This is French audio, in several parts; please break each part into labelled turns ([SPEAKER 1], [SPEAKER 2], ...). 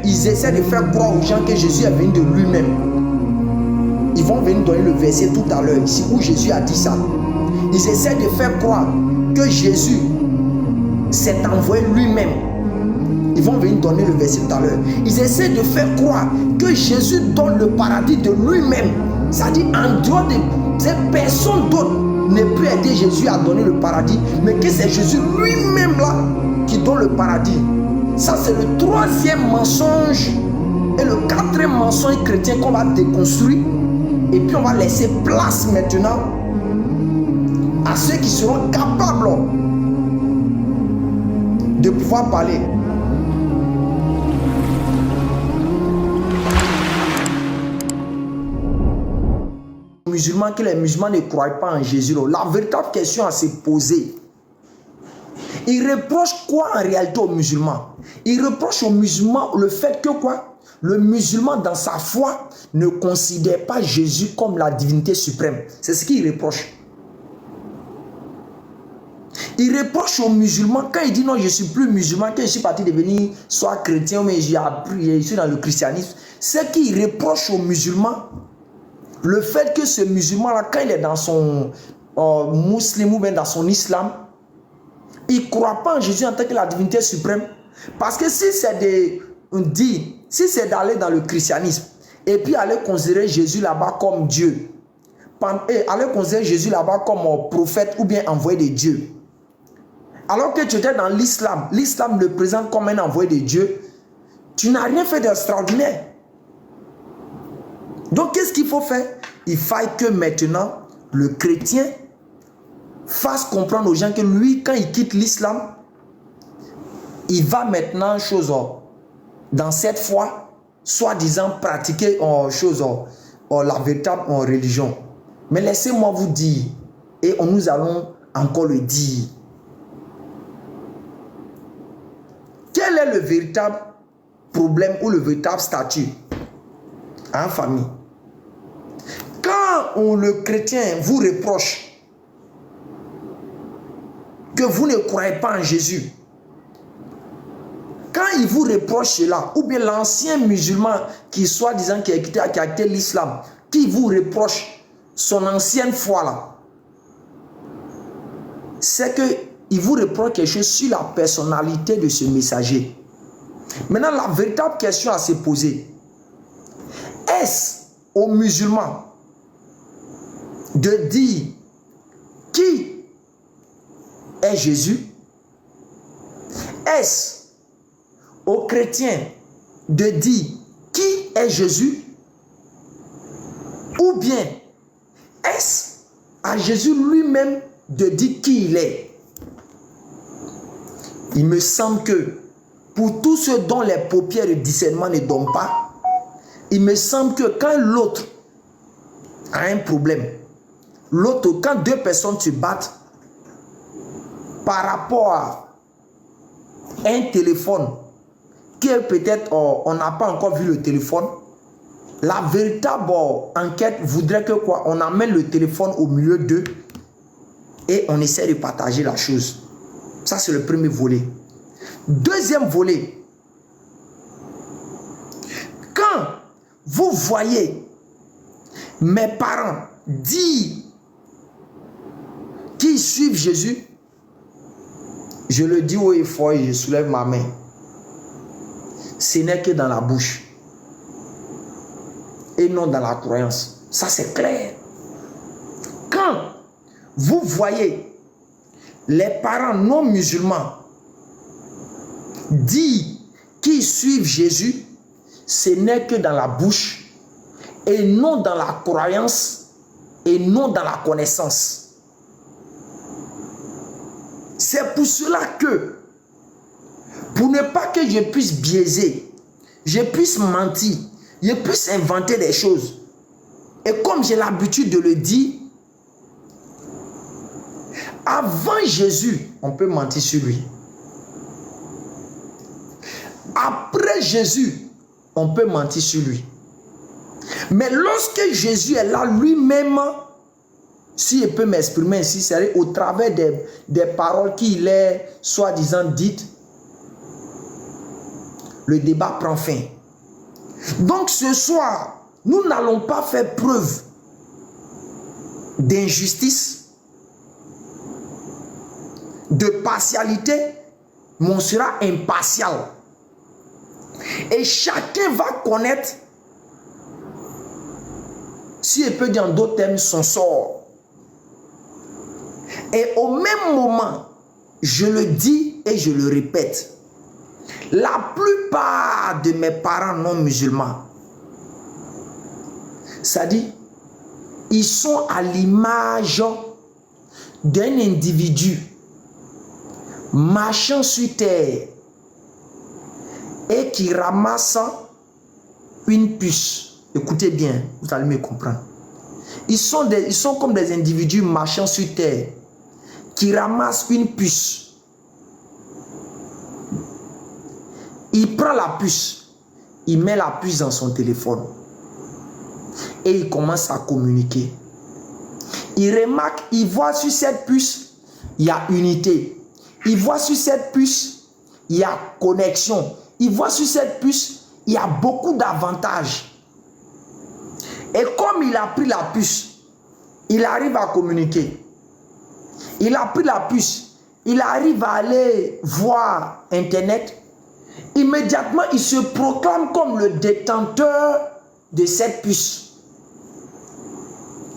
[SPEAKER 1] ils essaient de faire croire aux gens que Jésus est venu de lui-même. Ils vont venir donner le verset tout à l'heure ici où Jésus a dit ça. Ils essaient de faire croire que Jésus s'est envoyé lui-même. Ils vont venir donner le verset tout à l'heure. Ils essaient de faire croire que Jésus donne le paradis de lui-même. C'est-à-dire en dehors de personne d'autre ne peut aider Jésus à donner le paradis, mais que c'est Jésus lui-même là qui donne le paradis. Ça c'est le troisième mensonge et le quatrième mensonge chrétien qu'on va déconstruire. Et puis on va laisser place maintenant à ceux qui seront capables de pouvoir parler. Musulmans, que les musulmans ne croient pas en Jésus. La véritable question à se poser. Ils reprochent quoi en réalité aux musulmans? Ils reprochent aux musulmans le fait que quoi? Le musulman dans sa foi ne considère pas Jésus comme la divinité suprême. C'est ce qu'ils reprochent. Ils reprochent aux musulmans quand ils disent non, je ne suis plus musulman, quand je suis parti devenir soit chrétien, mais j'ai appris, je suis dans le christianisme. C'est qu'ils reprochent aux musulmans le fait que ce musulman-là, quand il est dans son musulman ou bien dans son islam, il ne croit pas en Jésus en tant que la divinité suprême. Parce que si c'est d'aller dans le christianisme et puis aller considérer Jésus là-bas comme Dieu, aller considérer Jésus là-bas comme prophète ou bien envoyé de Dieu, alors que tu étais dans l'islam, l'islam le présente comme un envoyé de Dieu, tu n'as rien fait d'extraordinaire. Donc, qu'est-ce qu'il faut faire? Il faille que maintenant, le chrétien fasse comprendre aux gens que lui, quand il quitte l'islam, il va maintenant, dans cette foi, soi-disant pratiquer la véritable religion. Mais laissez-moi vous dire, et nous allons encore le dire, quel est le véritable problème ou le véritable statut en famille? Quand le chrétien vous reproche que vous ne croyez pas en Jésus, quand il vous reproche cela, ou bien l'ancien musulman qui soi-disant qui a quitté l'islam, qui vous reproche son ancienne foi là, c'est qu'il vous reproche quelque chose sur la personnalité de ce messager. Maintenant, la véritable question à se poser, est-ce aux musulmans de dire qui est Jésus? Est-ce aux chrétiens de dire qui est Jésus? Ou bien est-ce à Jésus lui-même de dire qui il est? Il me semble que pour tous ceux dont les paupières de discernement ne dorment pas, il me semble que quand l'autre a un problème, quand deux personnes se battent par rapport à un téléphone, qui peut-être on n'a pas encore vu le téléphone, la véritable enquête voudrait que quoi? On amène le téléphone au milieu d'eux et on essaie de partager la chose. Ça, c'est le premier volet. Deuxième volet, quand vous voyez mes parents dire qu'ils suivent Jésus, je le dis haut et fort et je soulève ma main. Ce n'est que dans la bouche et non dans la croyance. Ça, c'est clair. Quand vous voyez les parents non musulmans dire qu'ils suivent Jésus, ce n'est que dans la bouche et non dans la croyance et non dans la connaissance. C'est pour cela que, pour ne pas que je puisse biaiser, je puisse mentir, je puisse inventer des choses, et comme j'ai l'habitude de le dire, avant Jésus, on peut mentir sur lui. Après Jésus, on peut mentir sur lui. Mais lorsque Jésus est là lui-même, si je peux m'exprimer ainsi, c'est au travers des paroles qu'il est soi-disant dites, le débat prend fin. Donc ce soir, nous n'allons pas faire preuve d'injustice, de partialité, mais on sera impartial. Et chacun va connaître, si il peut dire en d'autres termes, son sort. Et au même moment, je le dis et je le répète, la plupart de mes parents non musulmans, ça dit, ils sont à l'image d'un individu marchant sur terre et qui ramasse une puce. Écoutez bien, vous allez me comprendre. Ils sont comme des individus marchant sur terre qui ramassent une puce. Il prend la puce, il met la puce dans son téléphone et il commence à communiquer. Il remarque, il voit sur cette puce, il y a unité. Il voit sur cette puce, il y a connexion. Il voit sur cette puce, il y a beaucoup d'avantages. Et comme il a pris la puce, il arrive à communiquer. Il a pris la puce, il arrive à aller voir Internet. Immédiatement, il se proclame comme le détenteur de cette puce.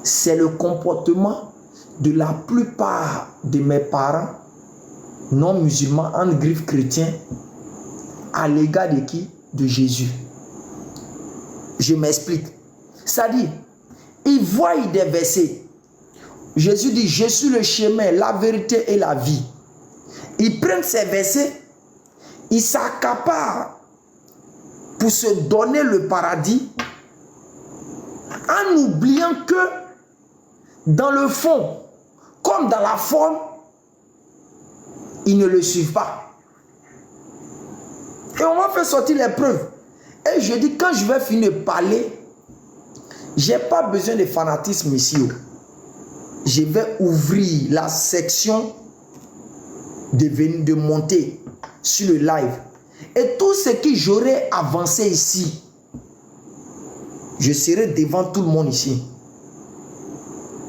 [SPEAKER 1] C'est le comportement de la plupart de mes parents non musulmans, en griffe chrétien, à l'égard de qui? De Jésus. Je m'explique. C'est-à-dire, ils voient des versets. Jésus dit, je suis le chemin, la vérité et la vie. Ils prennent ces versets, ils s'accaparent pour se donner le paradis, en oubliant que dans le fond, comme dans la forme, ils ne le suivent pas. Et on va faire sortir les preuves. Et je dis, quand je vais finir de parler, je n'ai pas besoin de fanatisme ici. Je vais ouvrir la section de monter sur le live. Et tout ce que j'aurai avancé ici, je serai devant tout le monde ici.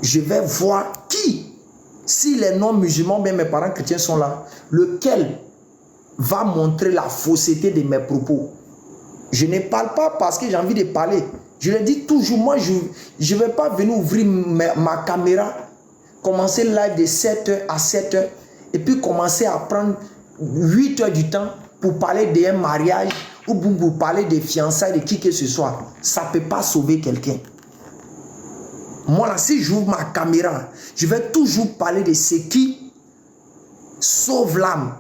[SPEAKER 1] Je vais voir qui, si les non-musulmans, bien mes parents chrétiens sont là, lequel va montrer la fausseté de mes propos. Je ne parle pas parce que j'ai envie de parler. Je le dis toujours, moi je ne vais pas venir ouvrir ma caméra, commencer le live de 7h à 7h et puis commencer à prendre 8 heures du temps pour parler d'un mariage ou pour parler des fiançailles de qui que ce soit. Ça ne peut pas sauver quelqu'un. Moi là, si j'ouvre ma caméra, je vais toujours parler de ce qui sauve l'âme.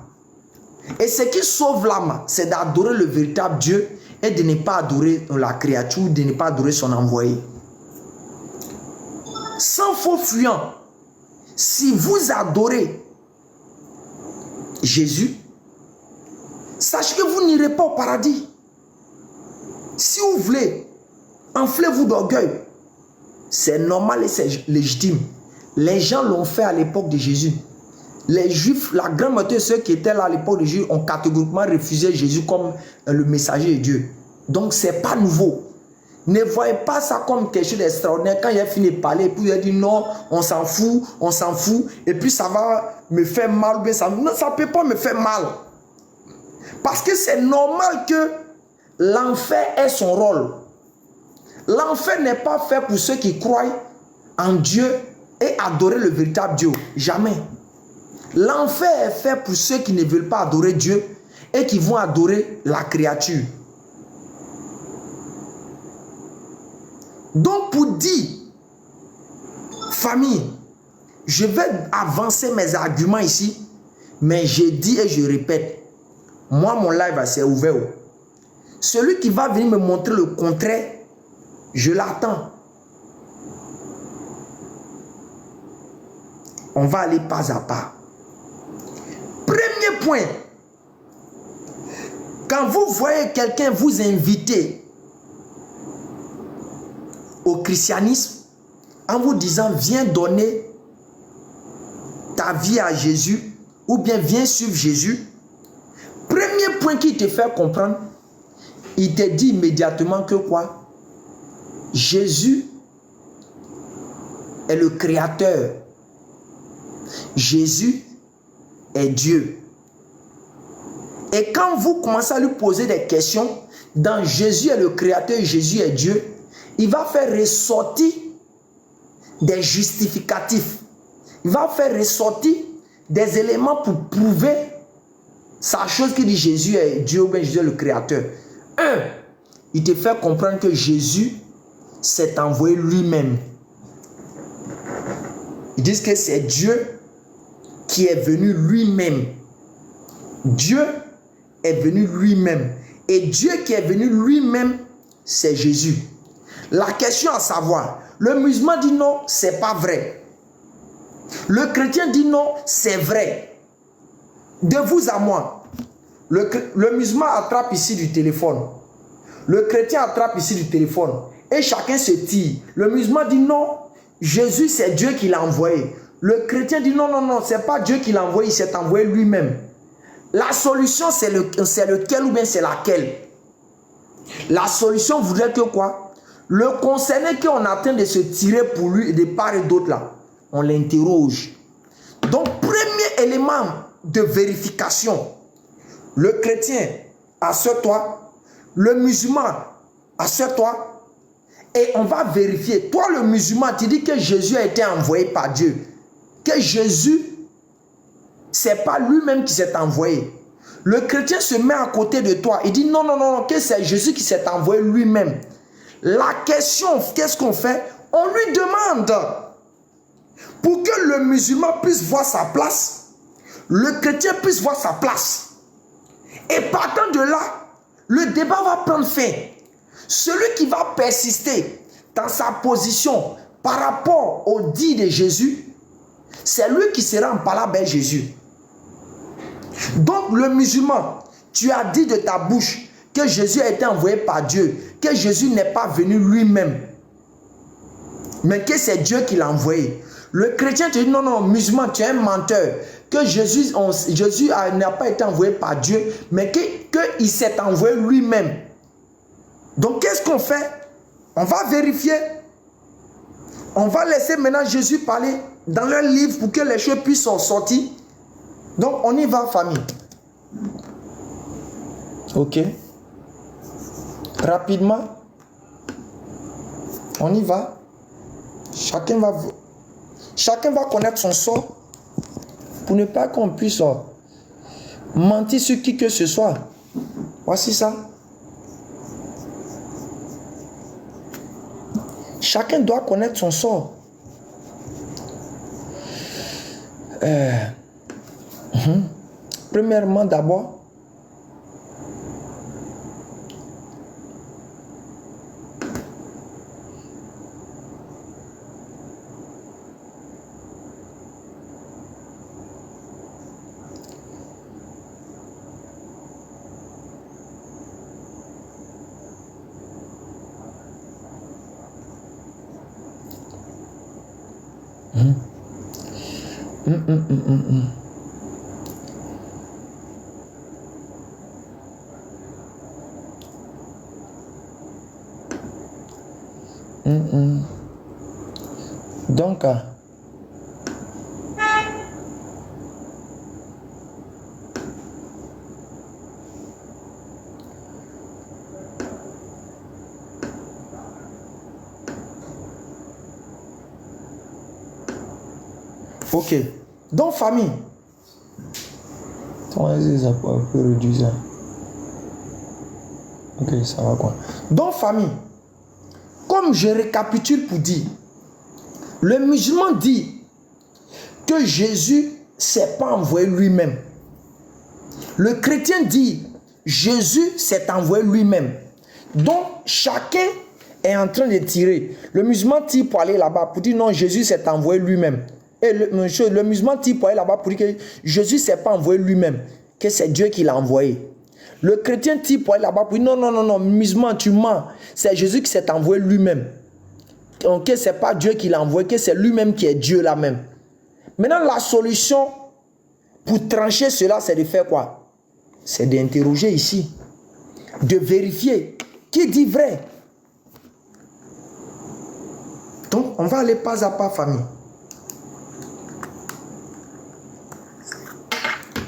[SPEAKER 1] Et ce qui sauve l'âme, c'est d'adorer le véritable Dieu et de ne pas adorer la créature, de ne pas adorer son envoyé. Sans faux fuyant, si vous adorez Jésus, sachez que vous n'irez pas au paradis. Si vous voulez, enflez-vous d'orgueil. C'est normal et c'est légitime. Les gens l'ont fait à l'époque de Jésus. Les Juifs, la grande majorité de ceux qui étaient là à l'époque de Jésus ont catégoriquement refusé Jésus comme le messager de Dieu. Donc, ce n'est pas nouveau. Ne voyez pas ça comme quelque chose d'extraordinaire. Quand il a fini de parler, puis il a dit non, on s'en fout, et puis ça va me faire mal. Non, ça ne peut pas me faire mal. Parce que c'est normal que l'enfer ait son rôle. L'enfer n'est pas fait pour ceux qui croient en Dieu et adorer le véritable Dieu. Jamais. L'enfer est fait pour ceux qui ne veulent pas adorer Dieu et qui vont adorer la créature. Donc pour dire, famille, je vais avancer mes arguments ici, mais je dis et je répète, moi mon live c'est ouvert. Celui qui va venir me montrer le contraire, je l'attends. On va aller pas à pas. Premier point. Quand vous voyez quelqu'un vous inviter au christianisme en vous disant viens donner ta vie à Jésus ou bien viens suivre Jésus, premier point qui te fait comprendre, il te dit immédiatement que quoi? Jésus est le créateur. Jésus est Dieu. Et quand vous commencez à lui poser des questions, dans Jésus est le créateur, Jésus est Dieu, il va faire ressortir des justificatifs. Il va faire ressortir des éléments pour prouver sa chose qui dit Jésus est Dieu ou bien Jésus est le créateur. Un, il te fait comprendre que Jésus s'est envoyé lui-même. Ils disent que c'est Dieu qui est venu lui-même. Dieu est venu lui-même. Et Dieu qui est venu lui-même, c'est Jésus. La question à savoir, le musulman dit non, c'est pas vrai. Le chrétien dit non, c'est vrai. De vous à moi, le musulman attrape ici du téléphone. Le chrétien attrape ici du téléphone. Et chacun se tire. Le musulman dit non, Jésus c'est Dieu qui l'a envoyé. Le chrétien dit non, non, non, c'est pas Dieu qui l'a envoyé, il s'est envoyé lui-même. La solution c'est lequel ou bien c'est laquelle? La solution voudrait que quoi? Le concerné qu'on est en train de se tirer pour lui de part et d'autre là, on l'interroge. Donc premier élément de vérification, le chrétien, assure-toi, le musulman, assure-toi, et on va vérifier. Toi le musulman, tu dis que Jésus a été envoyé par Dieu, que Jésus, c'est pas lui-même qui s'est envoyé. Le chrétien se met à côté de toi, il dit non, non, non, que c'est Jésus qui s'est envoyé lui-même. La question, qu'est-ce qu'on fait? On lui demande, pour que le musulman puisse voir sa place, le chrétien puisse voir sa place. Et partant de là, le débat va prendre fin. Celui qui va persister dans sa position par rapport au dit de Jésus, c'est lui qui sera en palabre avec Jésus. Donc le musulman, tu as dit de ta bouche que Jésus a été envoyé par Dieu, que Jésus n'est pas venu lui-même, mais que c'est Dieu qui l'a envoyé. Le chrétien te dit non, non, musulman, tu es un menteur, que Jésus n'a pas été envoyé par Dieu, mais qu'il s'est envoyé lui-même. Donc qu'est-ce qu'on fait? On va vérifier. On va laisser maintenant Jésus parler dans leur livre pour que les choses puissent sortir. Donc on y va, famille. Ok. Rapidement. On y va. Chacun va connaître son sort pour ne pas qu'on puisse mentir sur qui que ce soit. Voici ça. Chacun doit connaître son sort. Premièrement, d'abord, donc ok. Donc famille, ça peut réduire ça. Ok, ça va quoi. Donc famille, comme je récapitule pour dire, le musulman dit que Jésus ne s'est pas envoyé lui-même. Le chrétien dit Jésus s'est envoyé lui-même. Donc chacun est en train de tirer. Le musulman tire pour aller là-bas pour dire non, Jésus s'est envoyé lui-même. Et le musulman tire pour aller là-bas pour dire que Jésus ne s'est pas envoyé lui-même, que c'est Dieu qui l'a envoyé. Le chrétien tire pour aller là-bas pour dire non, non, non, non, musulman, tu mens. C'est Jésus qui s'est envoyé lui-même. Que ce n'est pas Dieu qui l'a envoyé, que c'est lui-même qui est Dieu là-même. Maintenant, la solution pour trancher cela, c'est de faire quoi? C'est d'interroger ici. de vérifier qui dit vrai. Donc, on va aller pas à pas, famille.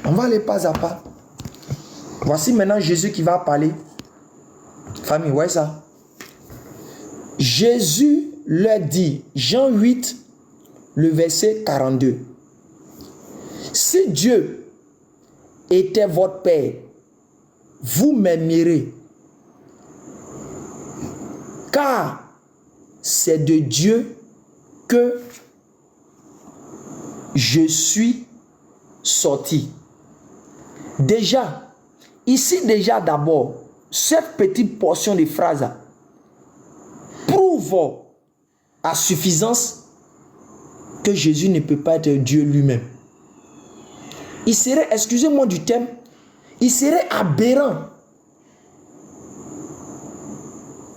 [SPEAKER 1] On va aller pas à pas. Voici maintenant Jésus qui va parler. Famille, ouais ça. Jésus leur dit, Jean 8, le verset 42. Si Dieu était votre Père, vous m'aimerez, car c'est de Dieu que je suis sorti. Déjà, ici déjà d'abord, cette petite portion de phrase prouve à suffisance que Jésus ne peut pas être Dieu lui-même. Il serait, excusez-moi du terme, il serait aberrant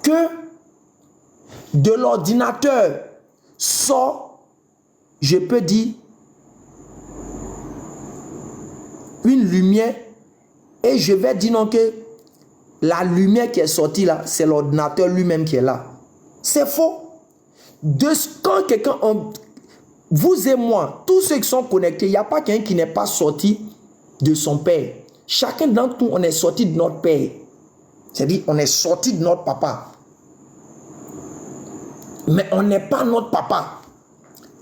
[SPEAKER 1] que de l'ordinateur sort, je peux dire, une lumière et je vais dire non que la lumière qui est sortie là, c'est l'ordinateur lui-même qui est là. C'est faux. Quand quelqu'un, vous et moi, tous ceux qui sont connectés, il n'y a pas quelqu'un qui n'est pas sorti de son père. Chacun d'entre nous, on est sorti de notre père. C'est-à-dire, on est sorti de notre papa. Mais on n'est pas notre papa.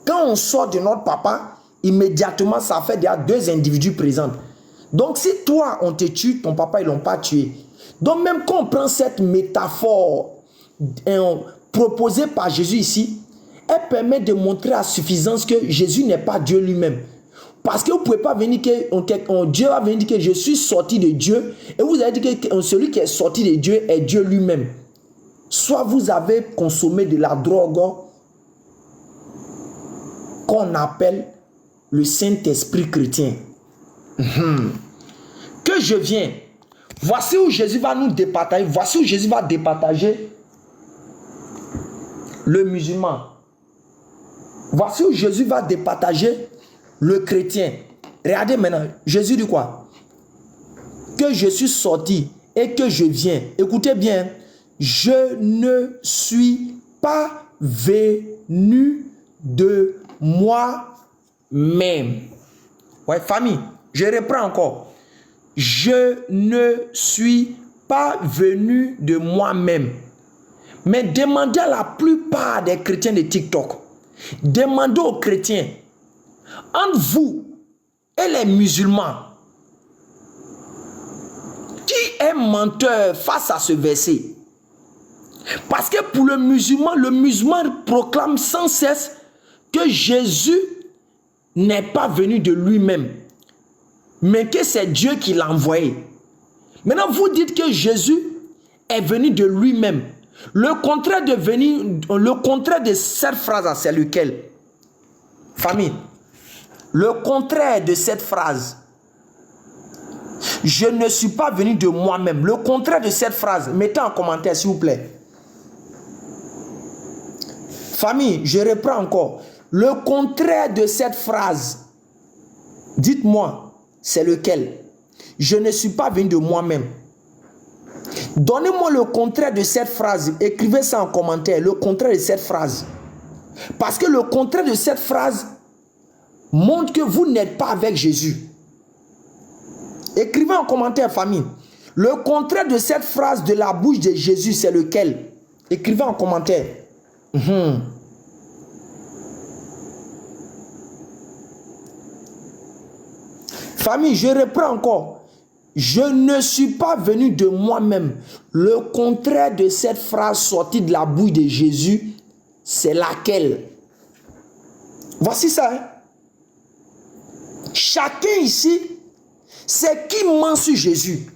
[SPEAKER 1] Quand on sort de notre papa, immédiatement, ça fait déjà deux individus présents. Donc, si toi, on te tue, ton papa, ils ne l'ont pas tué. Donc, même quand on prend cette métaphore proposée par Jésus ici, elle permet de montrer à suffisance que Jésus n'est pas Dieu lui-même. Parce que vous ne pouvez pas venir que Dieu va venir dire que je suis sorti de Dieu et vous allez dire que celui qui est sorti de Dieu est Dieu lui-même. Soit vous avez consommé de la drogue qu'on appelle le Saint-Esprit chrétien. Que je viens. Voici où Jésus va nous départager. Voici où Jésus va départager le musulman. Voici où Jésus va départager le chrétien. Regardez maintenant. Jésus dit quoi? Que je suis sorti et que je viens. Écoutez bien. Je ne suis pas venu de moi-même. Ouais, famille. Je reprends encore. Je ne suis pas venu de moi-même. Mais demandez à la plupart des chrétiens de TikTok. Demandez aux chrétiens. Entre vous et les musulmans, qui est menteur face à ce verset? Parce que pour le musulman proclame sans cesse que Jésus n'est pas venu de lui-même, mais que c'est Dieu qui l'a envoyé. Maintenant, vous dites que Jésus est venu de lui-même. Le contraire de cette phrase, c'est lequel? Famille, le contraire de cette phrase, je ne suis pas venu de moi-même. Le contraire de cette phrase, mettez en commentaire s'il vous plaît. Famille, je reprends encore. Le contraire de cette phrase, dites-moi, c'est lequel? Je ne suis pas venu de moi-même. Donnez-moi le contraire de cette phrase. Écrivez ça en commentaire. Le contraire de cette phrase. Parce que le contraire de cette phrase montre que vous n'êtes pas avec Jésus. Écrivez en commentaire, famille. Le contraire de cette phrase de la bouche de Jésus, c'est lequel? Écrivez en commentaire. Famille, je reprends encore. Je ne suis pas venu de moi-même. Le contraire de cette phrase sortie de la bouche de Jésus, c'est laquelle? Voici ça. Hein? Chacun ici, c'est qui ment sur Jésus.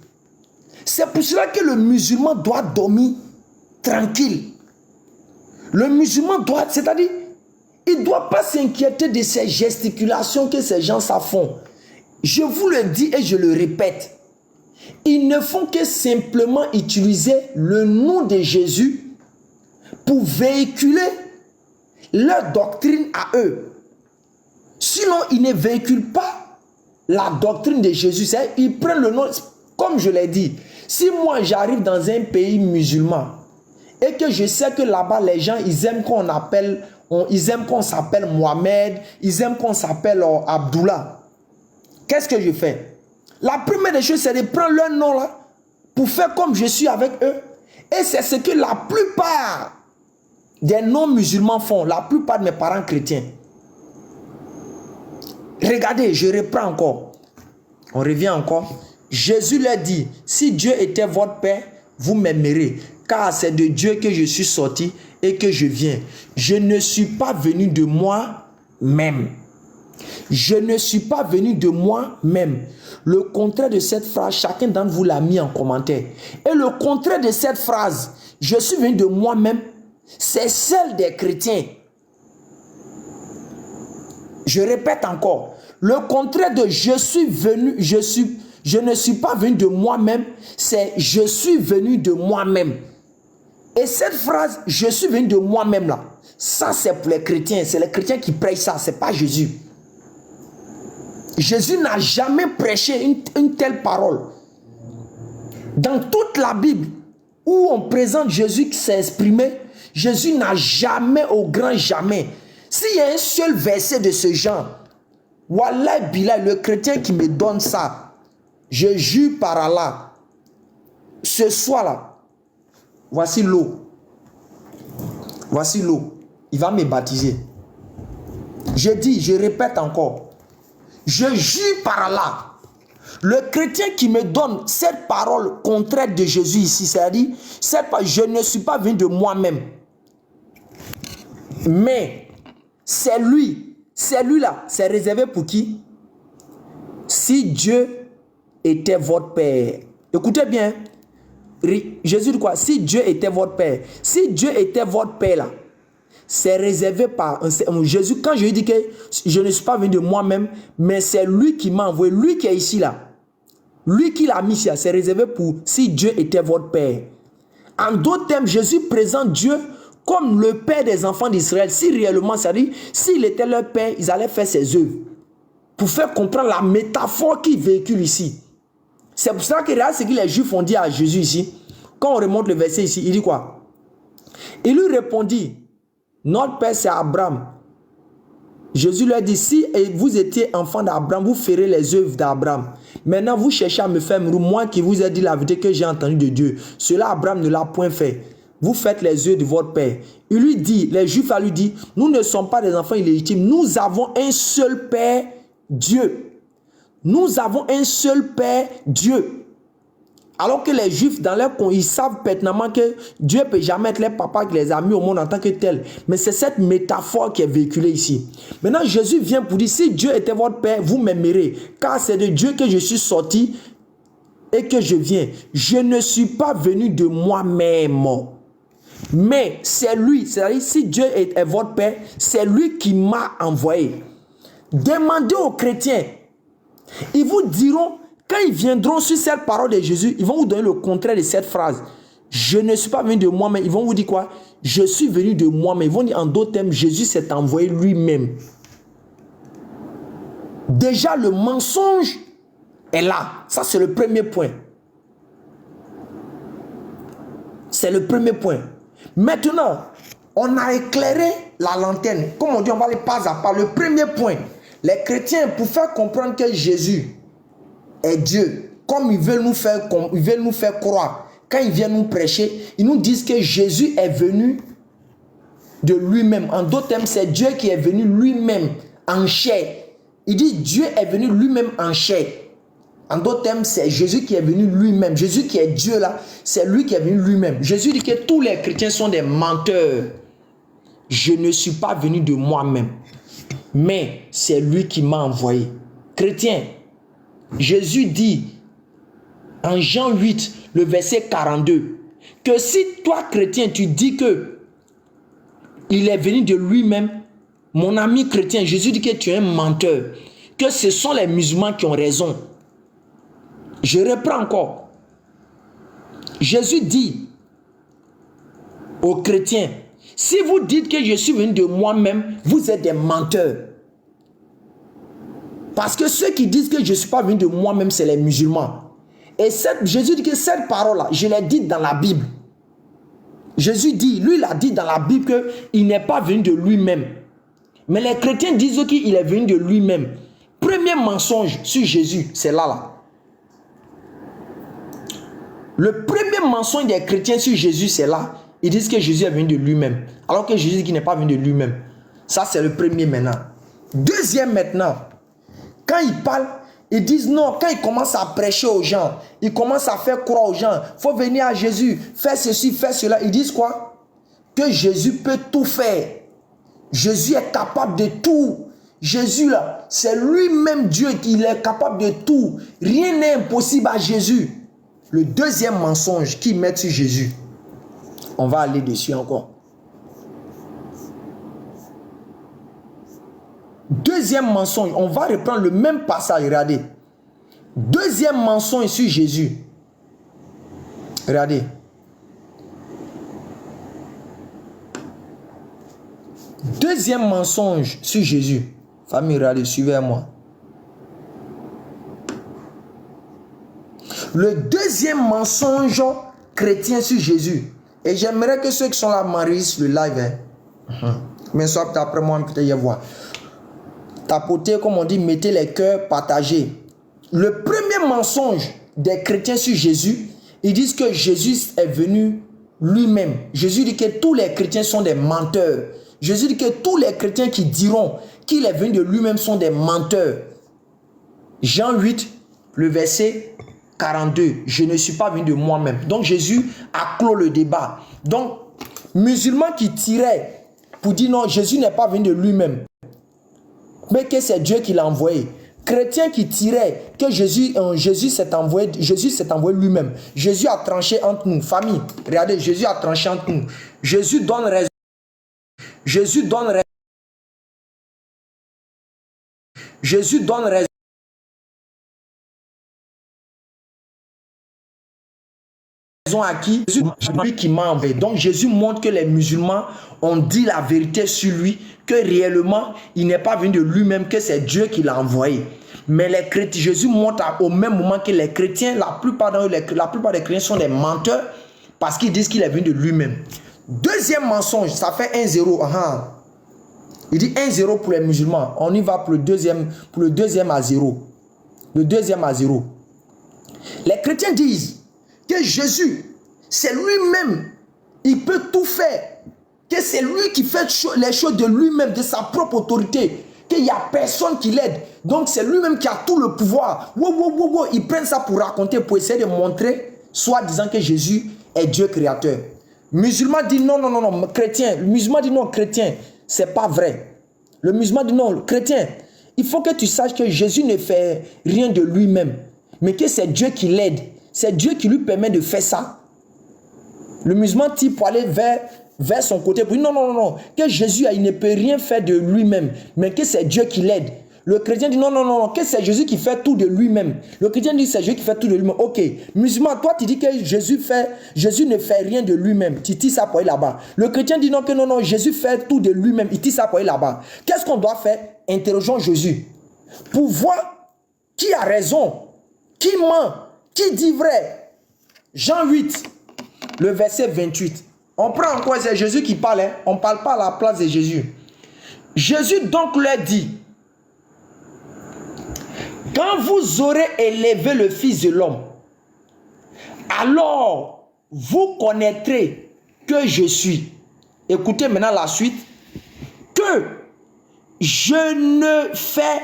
[SPEAKER 1] C'est pour cela que le musulman doit dormir tranquille. Le musulman doit, c'est-à-dire, il ne doit pas s'inquiéter de ces gesticulations que ces gens font. Je vous le dis et je le répète. Ils ne font que simplement utiliser le nom de Jésus pour véhiculer leur doctrine à eux. Sinon, ils ne véhiculent pas la doctrine de Jésus. Ils prennent le nom, comme je l'ai dit, Si moi j'arrive dans un pays musulman et que je sais que là-bas les gens ils aiment qu'on appelle, ils aiment qu'on s'appelle Mohamed, ils aiment qu'on s'appelle Abdullah, qu'est-ce que je fais? La première des choses, c'est de prendre leur nom là pour faire comme je suis avec eux. Et c'est ce que la plupart des non-musulmans font, la plupart de mes parents chrétiens. Regardez, je reprends encore. On revient encore. Jésus leur dit, si Dieu était votre Père, vous m'aimerez, car c'est de Dieu que je suis sorti et que je viens. Je ne suis pas venu de moi-même. Je ne suis pas venu de moi-même. Le contraire de cette phrase, chacun d'entre vous l'a mis en commentaire. Et le contraire de cette phrase, je suis venu de moi-même, c'est celle des chrétiens. Je répète encore. Le contraire de je suis venu, je ne suis pas venu de moi-même, c'est je suis venu de moi-même. Et cette phrase, je suis venu de moi-même là, ça c'est pour les chrétiens, c'est les chrétiens qui prêchent ça, c'est pas Jésus. Jésus n'a jamais prêché une telle parole. Dans toute la Bible où on présente Jésus qui s'est exprimé, Jésus n'a jamais, au grand jamais. S'il y a un seul verset de ce genre, Wallah Billah, le chrétien qui me donne ça, je jure par Allah, ce soir-là, voici l'eau. Voici l'eau. Il va me baptiser. Je dis, je répète encore. Je jure par Allah, le chrétien qui me donne cette parole contraire de Jésus ici, c'est-à-dire, je ne suis pas venu de moi-même, mais c'est lui, celui-là, c'est réservé pour qui? Si Dieu était votre Père. Écoutez bien, Jésus dit quoi? Si Dieu était votre Père, si Dieu était votre Père là, c'est réservé par Jésus. Quand je lui dis que je ne suis pas venu de moi-même, mais c'est lui qui m'a envoyé, lui qui est ici là, lui qui l'a mis ici, c'est réservé pour si Dieu était votre Père. En d'autres termes, Jésus présente Dieu comme le Père des enfants d'Israël. Si réellement, c'est-à-dire, s'il était leur Père, ils allaient faire ses œuvres. Pour faire comprendre la métaphore qu'il véhicule ici. C'est pour ça que regarde ce que les Juifs ont dit à Jésus ici. Quand on remonte le verset ici, il dit quoi? Il lui répondit, notre Père c'est Abraham. Jésus leur dit, si vous étiez enfant d'Abraham, vous ferez les œuvres d'Abraham. Maintenant, vous cherchez à me faire moi qui vous ai dit la vérité que j'ai entendue de Dieu. Cela, Abraham ne l'a point fait. Vous faites les œuvres de votre Père. Il lui dit, les Juifs lui dit, nous ne sommes pas des enfants illégitimes. Nous avons un seul Père, Dieu. Nous avons un seul Père, Dieu. Alors que les Juifs, dans leur con, ils savent pertinemment que Dieu ne peut jamais être leur papa qui les a mis au monde en tant que tel. Mais c'est cette métaphore qui est véhiculée ici. Maintenant, Jésus vient pour dire, si Dieu était votre Père, vous m'aimerez. Car c'est de Dieu que je suis sorti et que je viens. Je ne suis pas venu de moi-même. Mais c'est lui, c'est-à-dire si Dieu est votre Père, c'est lui qui m'a envoyé. Demandez aux chrétiens. Ils vous diront, quand ils viendront sur cette parole de Jésus, ils vont vous donner le contraire de cette phrase. Je ne suis pas venu de moi-même. Ils vont vous dire quoi? Je suis venu de moi-même. Ils vont dire en d'autres termes, Jésus s'est envoyé lui-même. Déjà, le mensonge est là. Ça, c'est le premier point. C'est le premier point. Maintenant, on a éclairé la lanterne. Comme on dit, on va aller pas à pas. Le premier point, les chrétiens, pour faire comprendre que Jésus est Dieu, comme ils veulent nous faire croire, quand ils viennent nous prêcher, ils nous disent que Jésus est venu de lui-même. En d'autres termes, c'est Dieu qui est venu lui-même en chair. Il dit Dieu est venu lui-même en chair. En d'autres termes, c'est Jésus qui est venu lui-même. Jésus qui est Dieu là, c'est lui qui est venu lui-même. Jésus dit que tous les chrétiens sont des menteurs. Je ne suis pas venu de moi-même, mais c'est lui qui m'a envoyé. Chrétien, Jésus dit en Jean 8, le verset 42, que si toi chrétien, tu dis que il est venu de lui-même, mon ami chrétien, Jésus dit que tu es un menteur, que ce sont les musulmans qui ont raison. Je reprends encore. Jésus dit aux chrétiens, si vous dites que je suis venu de moi-même, vous êtes des menteurs. Parce que ceux qui disent que je ne suis pas venu de moi-même, c'est les musulmans. Et Jésus dit que cette parole-là, je l'ai dite dans la Bible. Jésus dit, lui, il a dit dans la Bible qu'il n'est pas venu de lui-même. Mais les chrétiens disent qu'il est venu de lui-même. Premier mensonge sur Jésus, c'est là. Le premier mensonge des chrétiens sur Jésus, c'est là. Ils disent que Jésus est venu de lui-même. Alors que Jésus dit qu'il n'est pas venu de lui-même. Ça, c'est le premier maintenant. Deuxième maintenant, quand ils parlent, ils disent non, quand ils commencent à prêcher aux gens, ils commencent à faire croire aux gens, il faut venir à Jésus, faire ceci, faire cela. Ils disent quoi? Que Jésus peut tout faire. Jésus est capable de tout. Jésus là, c'est lui-même Dieu qui est capable de tout. Rien n'est impossible à Jésus. Le deuxième mensonge qu'ils mettent sur Jésus, on va aller dessus encore. Deuxième mensonge, on va reprendre le même passage, regardez. Deuxième mensonge sur Jésus. Regardez. Deuxième mensonge sur Jésus. Famille, regardez, suivez-moi. Le deuxième mensonge chrétien sur Jésus. Et j'aimerais que ceux qui sont là m'enregistrent le live. Mais soit après moi, peut-être y voir. Tapotez, comme on dit, mettez les cœurs partagés. Le premier mensonge des chrétiens sur Jésus, ils disent que Jésus est venu lui-même. Jésus dit que tous les chrétiens sont des menteurs. Jésus dit que tous les chrétiens qui diront qu'il est venu de lui-même sont des menteurs. Jean 8, le verset 42. Je ne suis pas venu de moi-même. Donc Jésus a clos le débat. Donc, musulmans qui tiraient pour dire non, Jésus n'est pas venu de lui-même, mais que c'est Dieu qui l'a envoyé. Chrétiens qui tiraient que Jésus s'est envoyé lui-même. Jésus a tranché entre nous. Famille, regardez, Jésus a tranché entre nous. Jésus donne raison. Jésus donne raison. Jésus donne raison à qui? Lui qui m'a envoyé. Donc Jésus montre que les musulmans ont dit la vérité sur lui, que réellement il n'est pas venu de lui-même, que c'est Dieu qui l'a envoyé. Mais les chrétiens, Jésus montre au même moment que les chrétiens, la plupart des chrétiens sont des menteurs parce qu'ils disent qu'il est venu de lui-même. Deuxième mensonge, ça fait 1-0. Il dit 1-0 pour les musulmans. On y va pour le deuxième à 0. Le deuxième à 0. Les chrétiens disent que Jésus, c'est lui-même, il peut tout faire, que c'est lui qui fait les choses de lui-même, de sa propre autorité, qu'il n'y a personne qui l'aide. Donc c'est lui-même qui a tout le pouvoir. Ils prennent ça pour raconter, pour essayer de montrer, soit disant que Jésus est Dieu créateur. Musulman dit non, chrétien. Le musulman dit non, chrétien, c'est pas vrai. Le musulman dit non, chrétien, il faut que tu saches que Jésus ne fait rien de lui-même, mais que c'est Dieu qui l'aide. C'est Dieu qui lui permet de faire ça. Le musulman tire pour aller vers son côté. Pour dire non, que Jésus il ne peut rien faire de lui-même, mais que c'est Dieu qui l'aide. Le chrétien dit non, que c'est Jésus qui fait tout de lui-même. Le chrétien dit c'est Dieu qui fait tout de lui-même. Ok, musulman, toi tu dis que Jésus ne fait rien de lui-même. Tu tires ça pour aller là-bas. Le chrétien dit non, Jésus fait tout de lui-même. Il tire ça pour aller là-bas. Qu'est-ce qu'on doit faire? Interrogeons Jésus pour voir qui a raison, qui ment, qui dit vrai. Jean 8, le verset 28. On prend encore, c'est Jésus qui parle. On ne parle pas à la place de Jésus. Jésus donc leur dit: quand vous aurez élevé le Fils de l'homme, alors vous connaîtrez que je suis. Écoutez maintenant la suite. Que je ne fais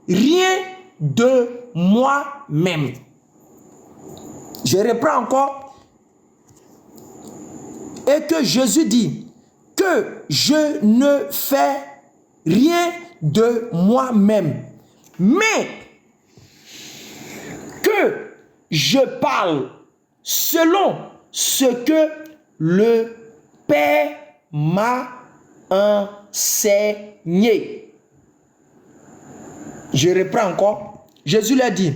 [SPEAKER 1] rien de moi-même. Je reprends encore. Et que Jésus dit que je ne fais rien de moi-même, mais que je parle selon ce que le Père m'a enseigné. Je reprends encore. Jésus leur dit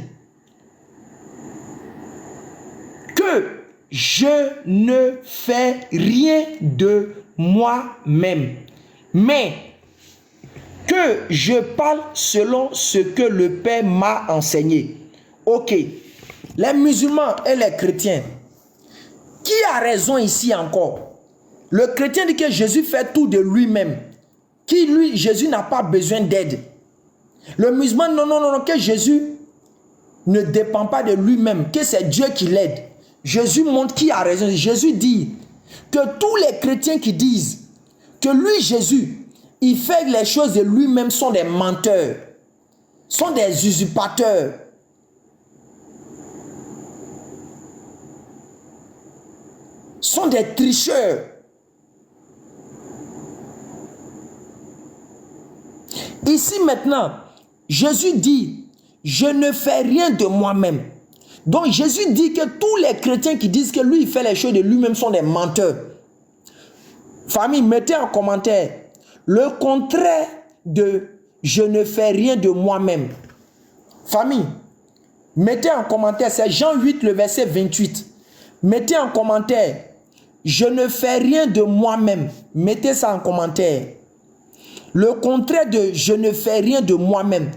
[SPEAKER 1] que je ne fais rien de moi-même, mais que je parle selon ce que le Père m'a enseigné. Ok. Les musulmans et les chrétiens. Qui a raison ici encore? Le chrétien dit que Jésus fait tout de lui-même. Qui lui, Jésus n'a pas besoin d'aide. Le musulman, non, que Jésus ne dépend pas de lui-même, que c'est Dieu qui l'aide. Jésus montre qui a raison. Jésus dit que tous les chrétiens qui disent que lui, Jésus, il fait les choses de lui-même sont des menteurs, sont des usurpateurs. Sont des tricheurs. Ici maintenant, Jésus dit, je ne fais rien de moi-même. Donc Jésus dit que tous les chrétiens qui disent que lui, il fait les choses de lui-même sont des menteurs. Famille, mettez en commentaire le contraire de je ne fais rien de moi-même. Famille, mettez en commentaire, c'est Jean 8, le verset 28. Mettez en commentaire, je ne fais rien de moi-même. Mettez ça en commentaire. Le contraire de je ne fais rien de moi-même.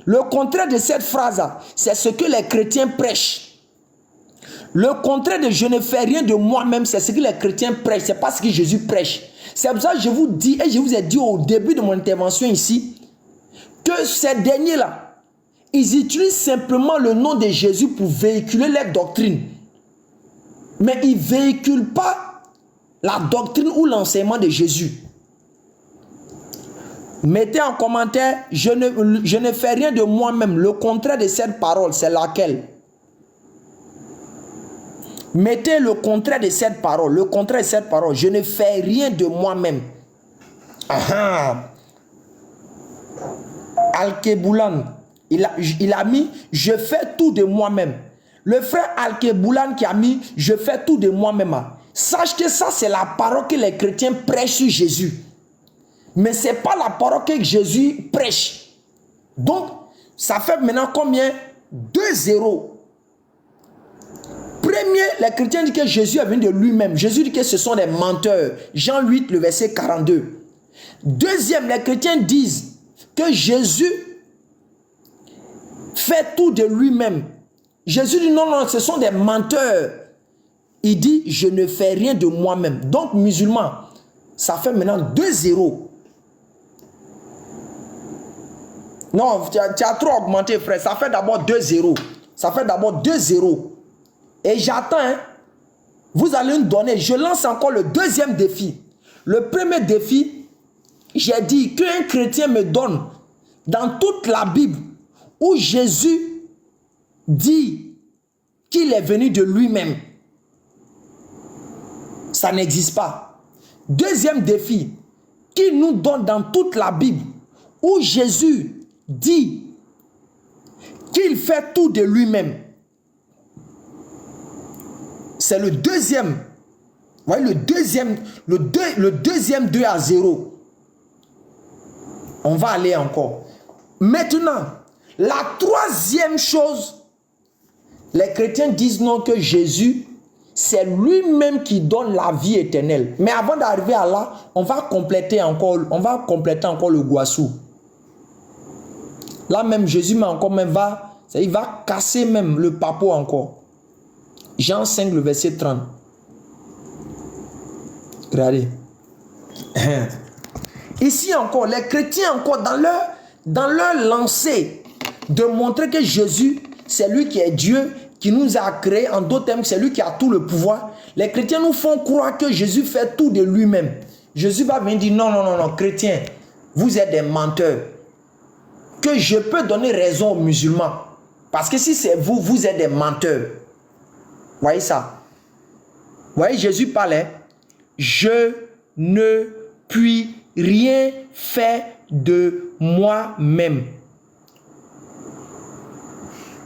[SPEAKER 1] Le contraire de cette phrase, c'est ce que les chrétiens prêchent. Le contraire de je ne fais rien de moi-même, c'est ce que les chrétiens prêchent. C'est pas ce que Jésus prêche. C'est pour ça que je vous dis, et je vous ai dit au début de mon intervention ici, que ces derniers-là, ils utilisent simplement le nom de Jésus pour véhiculer leur doctrine. Mais ils ne véhiculent pas la doctrine ou l'enseignement de Jésus. Mettez en commentaire, je ne fais rien de moi-même. Le contraire de cette parole, c'est laquelle? Mettez le contraire de cette parole. Le contraire de cette parole, je ne fais rien de moi-même. Al-Keboulan, il a mis, je fais tout de moi-même. Le frère Al-Keboulan qui a mis, je fais tout de moi-même. Sache que ça, c'est la parole que les chrétiens prêchent sur Jésus. Mais ce n'est pas la parole que Jésus prêche. Donc, ça fait maintenant combien? 2-0. Premier, les chrétiens disent que Jésus est venu de lui-même. Jésus dit que ce sont des menteurs. Jean 8, le verset 42. Deuxième, les chrétiens disent que Jésus fait tout de lui-même. Jésus dit non, ce sont des menteurs. Il dit, je ne fais rien de moi-même. Donc, musulmans, ça fait maintenant 2-0. Non, tu as trop augmenté, frère. Ça fait d'abord 2-0. Ça fait d'abord 2-0. Et j'attends, hein. Vous allez nous donner. Je lance encore le deuxième défi. Le premier défi, j'ai dit qu'un chrétien me donne dans toute la Bible où Jésus dit qu'il est venu de lui-même. Ça n'existe pas. Deuxième défi, qui nous donne dans toute la Bible où Jésus dit qu'il fait tout de lui-même. C'est le deuxième. Vous voyez, le deuxième 2-0. On va aller encore. Maintenant, la troisième chose, les chrétiens disent non que Jésus, c'est lui-même qui donne la vie éternelle. Mais avant d'arriver à là, on va compléter encore le Guassou. Là même, Jésus il va casser même le papo encore. Jean 5, le verset 30. Regardez. Ici encore, les chrétiens encore, dans leur lancée de montrer que Jésus, c'est lui qui est Dieu, qui nous a créés, en d'autres termes, c'est lui qui a tout le pouvoir. Les chrétiens nous font croire que Jésus fait tout de lui-même. Jésus va venir dire non, chrétiens, vous êtes des menteurs. Que je peux donner raison aux musulmans. Parce que si c'est vous, vous êtes des menteurs. Voyez ça? Voyez, Jésus parlait. Je ne puis rien faire de moi-même.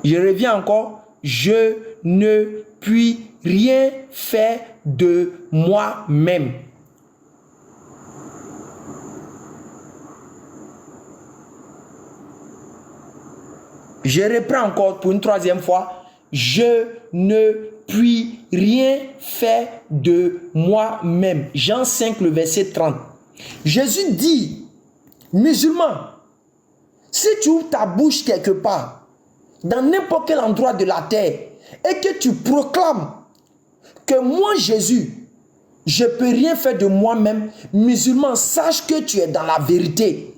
[SPEAKER 1] Je reviens encore. Je ne puis rien faire de moi-même. Je reprends encore pour une troisième fois. Je ne puis rien faire de moi-même. Jean 5, le verset 30. Jésus dit, musulman, si tu ouvres ta bouche quelque part, dans n'importe quel endroit de la terre, et que tu proclames que moi, Jésus, je ne peux rien faire de moi-même, musulman, sache que tu es dans la vérité.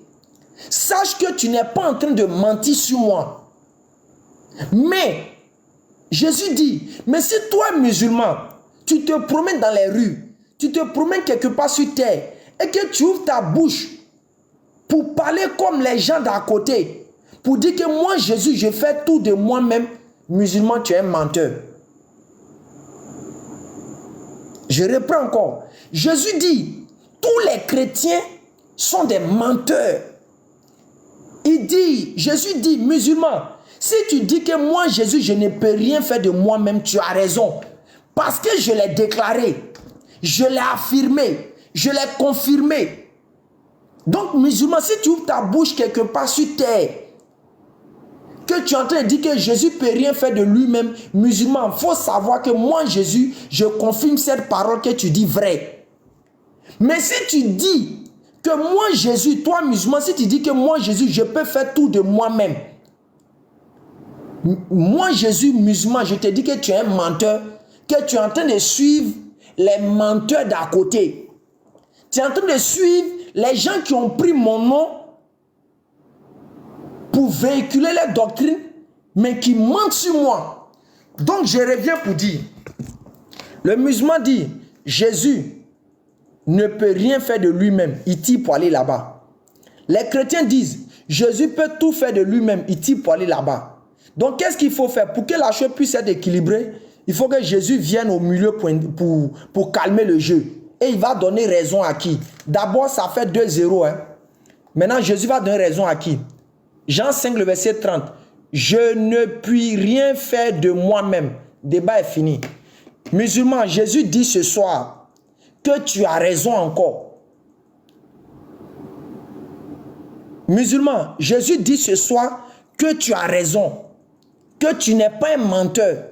[SPEAKER 1] Sache que tu n'es pas en train de mentir sur moi. Mais, Jésus dit, mais si toi, musulman, tu te promènes dans les rues, tu te promènes quelque part sur terre, et que tu ouvres ta bouche pour parler comme les gens d'à côté, pour dire que moi, Jésus, je fais tout de moi-même, musulman, tu es un menteur. Je reprends encore. Jésus dit, tous les chrétiens sont des menteurs. Jésus dit, musulman, si tu dis que moi, Jésus, je ne peux rien faire de moi-même, tu as raison. Parce que je l'ai déclaré, je l'ai affirmé, je l'ai confirmé. Donc, musulman, si tu ouvres ta bouche quelque part sur terre, que tu es en train de dire que Jésus ne peut rien faire de lui-même, musulman, il faut savoir que moi, Jésus, je confirme cette parole que tu dis vraie. Mais si tu dis que moi, Jésus, toi, musulman, si tu dis que moi, Jésus, je peux faire tout de moi-même, moi, Jésus, musulman, je te dis que tu es un menteur, que tu es en train de suivre les menteurs d'à côté. Tu es en train de suivre les gens qui ont pris mon nom pour véhiculer les doctrines, mais qui mentent sur moi. Donc, je reviens pour dire, le musulman dit, Jésus ne peut rien faire de lui-même, il tire pour aller là-bas. Les chrétiens disent, Jésus peut tout faire de lui-même, il tire pour aller là-bas. Donc, qu'est-ce qu'il faut faire? Pour que la chose puisse être équilibrée, il faut que Jésus vienne au milieu pour calmer le jeu. Et il va donner raison à qui? D'abord, ça fait 2-0. Hein? Maintenant, Jésus va donner raison à qui? Jean 5, le verset 30. Je ne puis rien faire de moi-même. Débat est fini. Musulman, Jésus dit ce soir que tu as raison encore. Musulman, Jésus dit ce soir que tu as raison. Que tu n'es pas un menteur.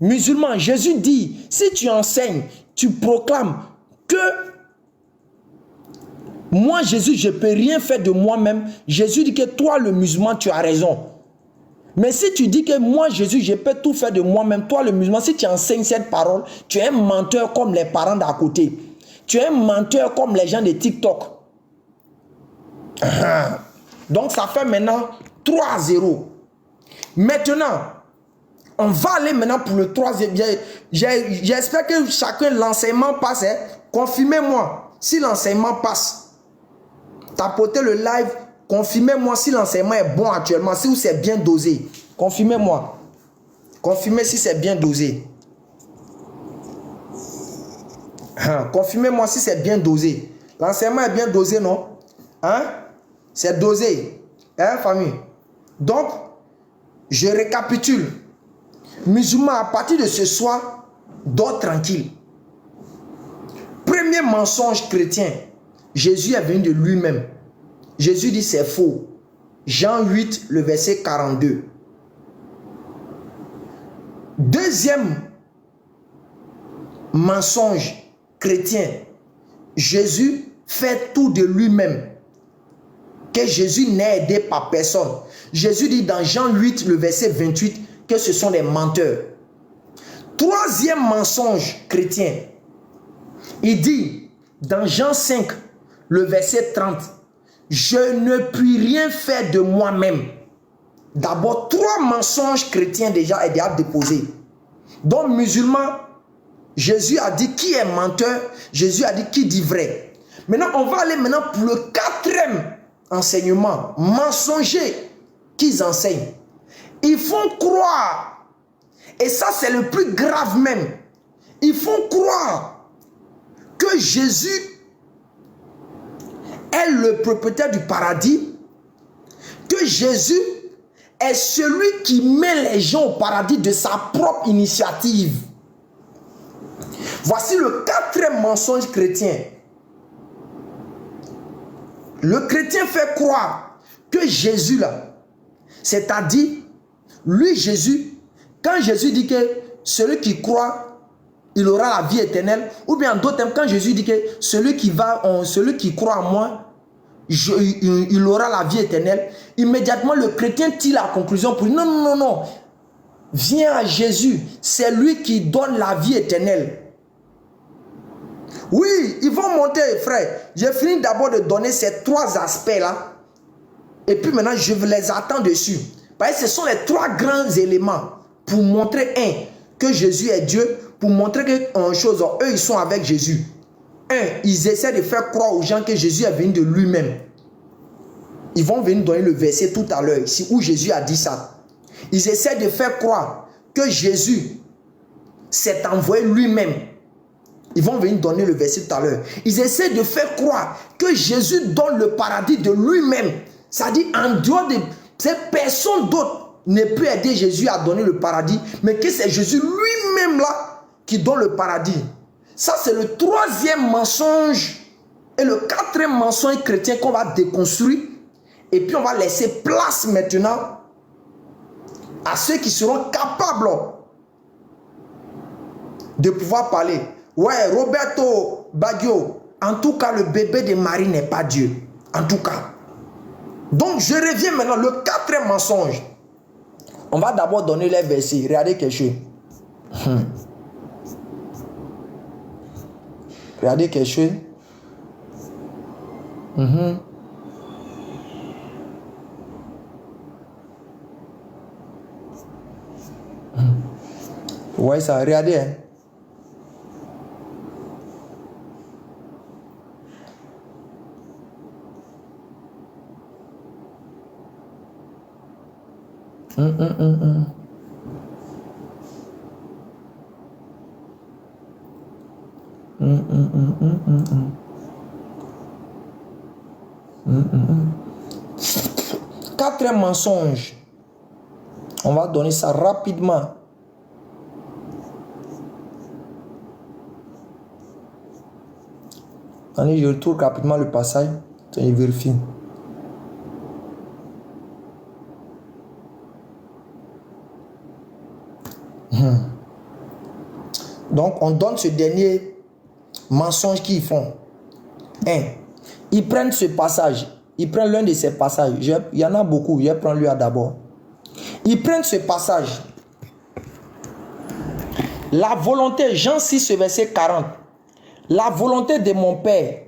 [SPEAKER 1] Musulman, Jésus dit, si tu enseignes, tu proclames que moi, Jésus, je ne peux rien faire de moi-même. Jésus dit que toi, le musulman, tu as raison. Mais si tu dis que moi, Jésus, je peux tout faire de moi-même, toi, le musulman, si tu enseignes cette parole, tu es un menteur comme les parents d'à côté. Tu es un menteur comme les gens de TikTok. Donc, ça fait maintenant 3-0. Maintenant, on va aller maintenant pour le troisième. J'espère que chacun, l'enseignement passe. Hein. Confirmez-moi si l'enseignement passe. Tapotez le live. Confirmez-moi si l'enseignement est bon actuellement. Si c'est bien dosé. Confirmez-moi. Confirmez si c'est bien dosé. Confirmez-moi si c'est bien dosé. L'enseignement est bien dosé, non? Hein? C'est dosé. Hein, famille? Donc, je récapitule. Musulman, à partir de ce soir, dors tranquille. Premier mensonge chrétien. Jésus est venu de lui-même. Jésus dit c'est faux. Jean 8, le verset 42. Deuxième mensonge chrétien. Jésus fait tout de lui-même. Que Jésus n'est aidé par personne. Jésus dit dans Jean 8, le verset 28, que ce sont des menteurs. Troisième mensonge chrétien. Il dit dans Jean 5, le verset 30, je ne puis rien faire de moi-même. D'abord, 3 mensonges chrétiens déjà déposés. Donc, musulman, Jésus a dit qui est menteur, Jésus a dit qui dit vrai. Maintenant, on va aller maintenant pour le 4e enseignement mensonger qu'ils enseignent. Ils font croire, et ça c'est le plus grave même, ils font croire que Jésus est le propriétaire du paradis, que Jésus est celui qui met les gens au paradis de sa propre initiative. Voici le 4e mensonge chrétien. Le chrétien fait croire que Jésus là, c'est-à-dire, lui Jésus, quand Jésus dit que celui qui croit, il aura la vie éternelle, ou bien en d'autres termes, quand Jésus dit que celui qui croit en moi, il aura la vie éternelle, immédiatement le chrétien tire la conclusion pour dire non, non, non, non. viens à Jésus. C'est lui qui donne la vie éternelle. Oui, ils vont monter, frère. J'ai fini d'abord de donner ces 3 aspects-là. Et puis maintenant, je les attends dessus. Parce que ce sont les 3 grands éléments pour montrer, que Jésus est Dieu. Pour montrer que, chose, eux, ils sont avec Jésus. Ils essaient de faire croire aux gens que Jésus est venu de lui-même. Ils vont venir donner le verset tout à l'heure, ici, où Jésus a dit ça. Ils essaient de faire croire que Jésus s'est envoyé lui-même. Ils vont venir donner le verset tout à l'heure. Ils essaient de faire croire que Jésus donne le paradis de lui-même. C'est-à-dire, en dehors de cette personne d'autre ne peut aider Jésus à donner le paradis, mais que c'est Jésus lui-même là qui donne le paradis. Ça, c'est le 3e mensonge et le 4e mensonge chrétien qu'on va déconstruire. Et puis, on va laisser place maintenant à ceux qui seront capables de pouvoir parler. Ouais, Roberto Baggio, en tout cas, le bébé de Marie n'est pas Dieu. En tout cas. Donc, je reviens maintenant, le 4e mensonge. On va d'abord donner les versets. Regardez quelque chose. Regardez quelque chose. Ouais, ça, regardez. Hein. Quatrième mensonge. On va donner ça rapidement. Allez, je retourne rapidement le passage. Je vérifie. Donc, on donne ce dernier mensonge qu'ils font. Ils prennent ce passage. Ils prennent l'un de ces passages. Il y en a beaucoup. Je prends lui d'abord. Ils prennent ce passage. La volonté, Jean 6, verset 40. La volonté de mon Père,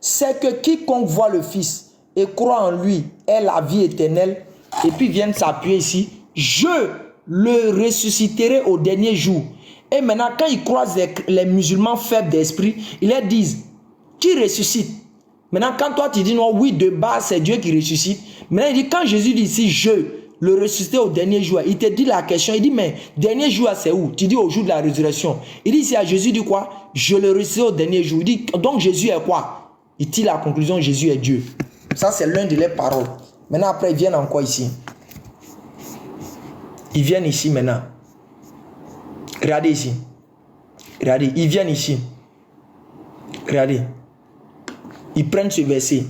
[SPEAKER 1] c'est que quiconque voit le Fils et croit en lui ait la vie éternelle. Et puis viennent s'appuyer ici. Je le ressusciterai au dernier jour. Et maintenant, quand ils croisent les musulmans faibles d'esprit, ils leur disent, qui ressuscite? Maintenant, quand toi tu dis non, oui, de base, c'est Dieu qui ressuscite. Maintenant, il dit, quand Jésus dit ici, je le ressusciter au dernier jour, il te dit la question, il dit, mais dernier jour, c'est où? Tu dis au jour de la résurrection. Il dit, c'est à Jésus, dit quoi? Je le ressusciter au dernier jour. Il dit, donc Jésus est quoi? Il tire la conclusion, Jésus est Dieu. Ça, c'est l'un de leurs paroles. Maintenant, après, ils viennent encore ici. Ils viennent ici maintenant. Regardez ici. Regardez, ils viennent ici. Regardez. Ils prennent ce verset.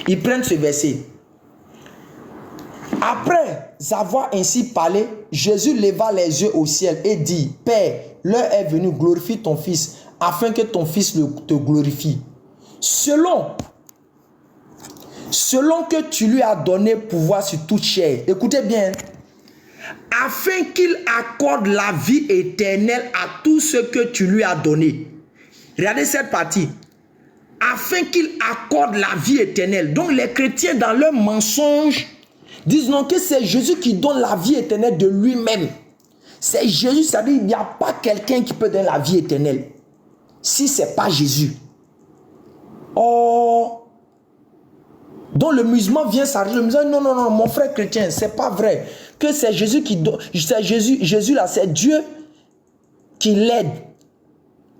[SPEAKER 1] Ils prennent ce verset. Après avoir ainsi parlé, Jésus leva les yeux au ciel et dit, Père, l'heure est venue, glorifie ton Fils, afin que ton Fils te glorifie. Selon que tu lui as donné pouvoir sur toute chair. Écoutez bien. Afin qu'il accorde la vie éternelle à tout ce que tu lui as donné. Regardez cette partie. Afin qu'il accorde la vie éternelle. Donc les chrétiens dans leur mensonge disent non que c'est Jésus qui donne la vie éternelle de lui-même. C'est Jésus, c'est-à-dire il n'y a pas quelqu'un qui peut donner la vie éternelle. Si ce n'est pas Jésus. Oh. Donc le musulman vient s'arrêter. Le musulman dit non, mon frère chrétien, c'est pas vrai. Que c'est Jésus qui donne. C'est Jésus là, c'est Dieu qui l'aide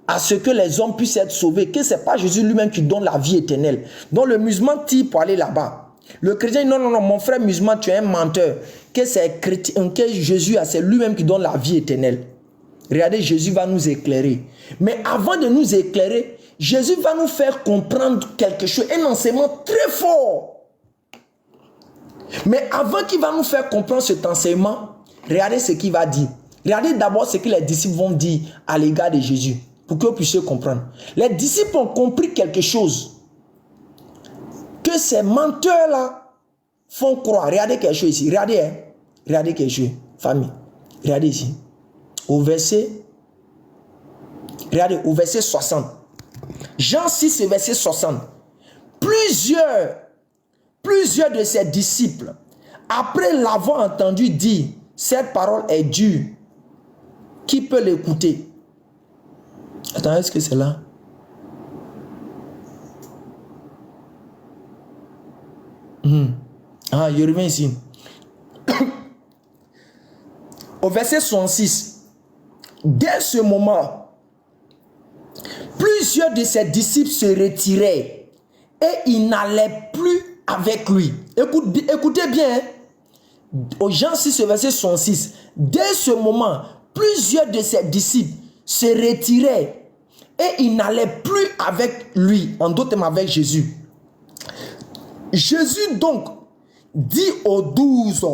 [SPEAKER 1] à ce que les hommes puissent être sauvés. Que c'est pas Jésus lui-même qui donne la vie éternelle. Donc le musulman tire pour aller là-bas. Le chrétien dit non, mon frère musulman, tu es un menteur. Que c'est Jésus là, c'est lui-même qui donne la vie éternelle. Regardez, Jésus va nous éclairer. Mais avant de nous éclairer, Jésus va nous faire comprendre quelque chose, un enseignement très fort. Mais avant qu'il va nous faire comprendre cet enseignement, regardez ce qu'il va dire. Regardez d'abord ce que les disciples vont dire à l'égard de Jésus, pour que vous puissiez comprendre. Les disciples ont compris quelque chose. Que ces menteurs-là font croire. Regardez quelque chose ici. Regardez, hein. Regardez quelque chose. Famille. Regardez ici. Au verset. Regardez, au verset 60. Jean 6, verset 60. Plusieurs de ses disciples, après l'avoir entendu dire, cette parole est dure. Qui peut l'écouter? Attends, est-ce que c'est là? Ah, je reviens ici. Au verset 66. Dès ce moment, plusieurs de ses disciples se retiraient et ils n'allaient plus avec lui. Écoutez bien. Au Jean 6, verset 66. Dès ce moment, plusieurs de ses disciples se retiraient et ils n'allaient plus avec lui, en d'autres termes avec Jésus. Jésus donc dit aux 12,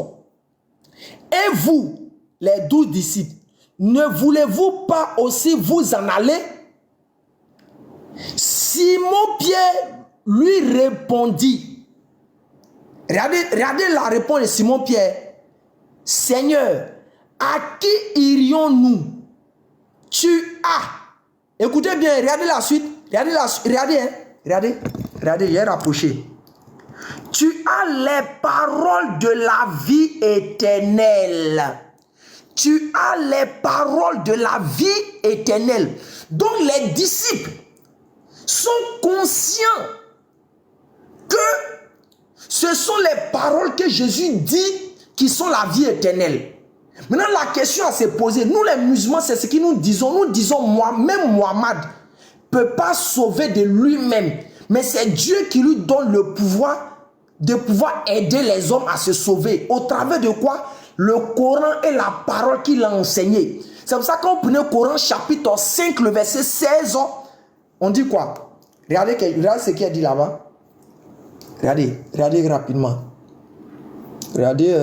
[SPEAKER 1] et vous, les 12 disciples, ne voulez-vous pas aussi vous en aller? Simon-Pierre lui répondit. Regardez la réponse de Simon-Pierre. Seigneur, à qui irions-nous? Tu as. Écoutez bien, regardez la suite. Regardez, j'ai rapproché. Tu as les paroles de la vie éternelle. Tu as les paroles de la vie éternelle. Donc les disciples sont conscients que ce sont les paroles que Jésus dit qui sont la vie éternelle. Maintenant, la question à se poser, nous les musulmans, c'est ce que nous disons. Nous disons, même Mohammed ne peut pas sauver de lui-même. Mais c'est Dieu qui lui donne le pouvoir de pouvoir aider les hommes à se sauver. Au travers de quoi? Le Coran est la parole qu'il a enseignée. C'est pour ça qu'on prenait le Coran chapitre 5, le verset 16. On dit quoi? Regardez ce qu'il a dit là-bas. Regardez rapidement. Regardez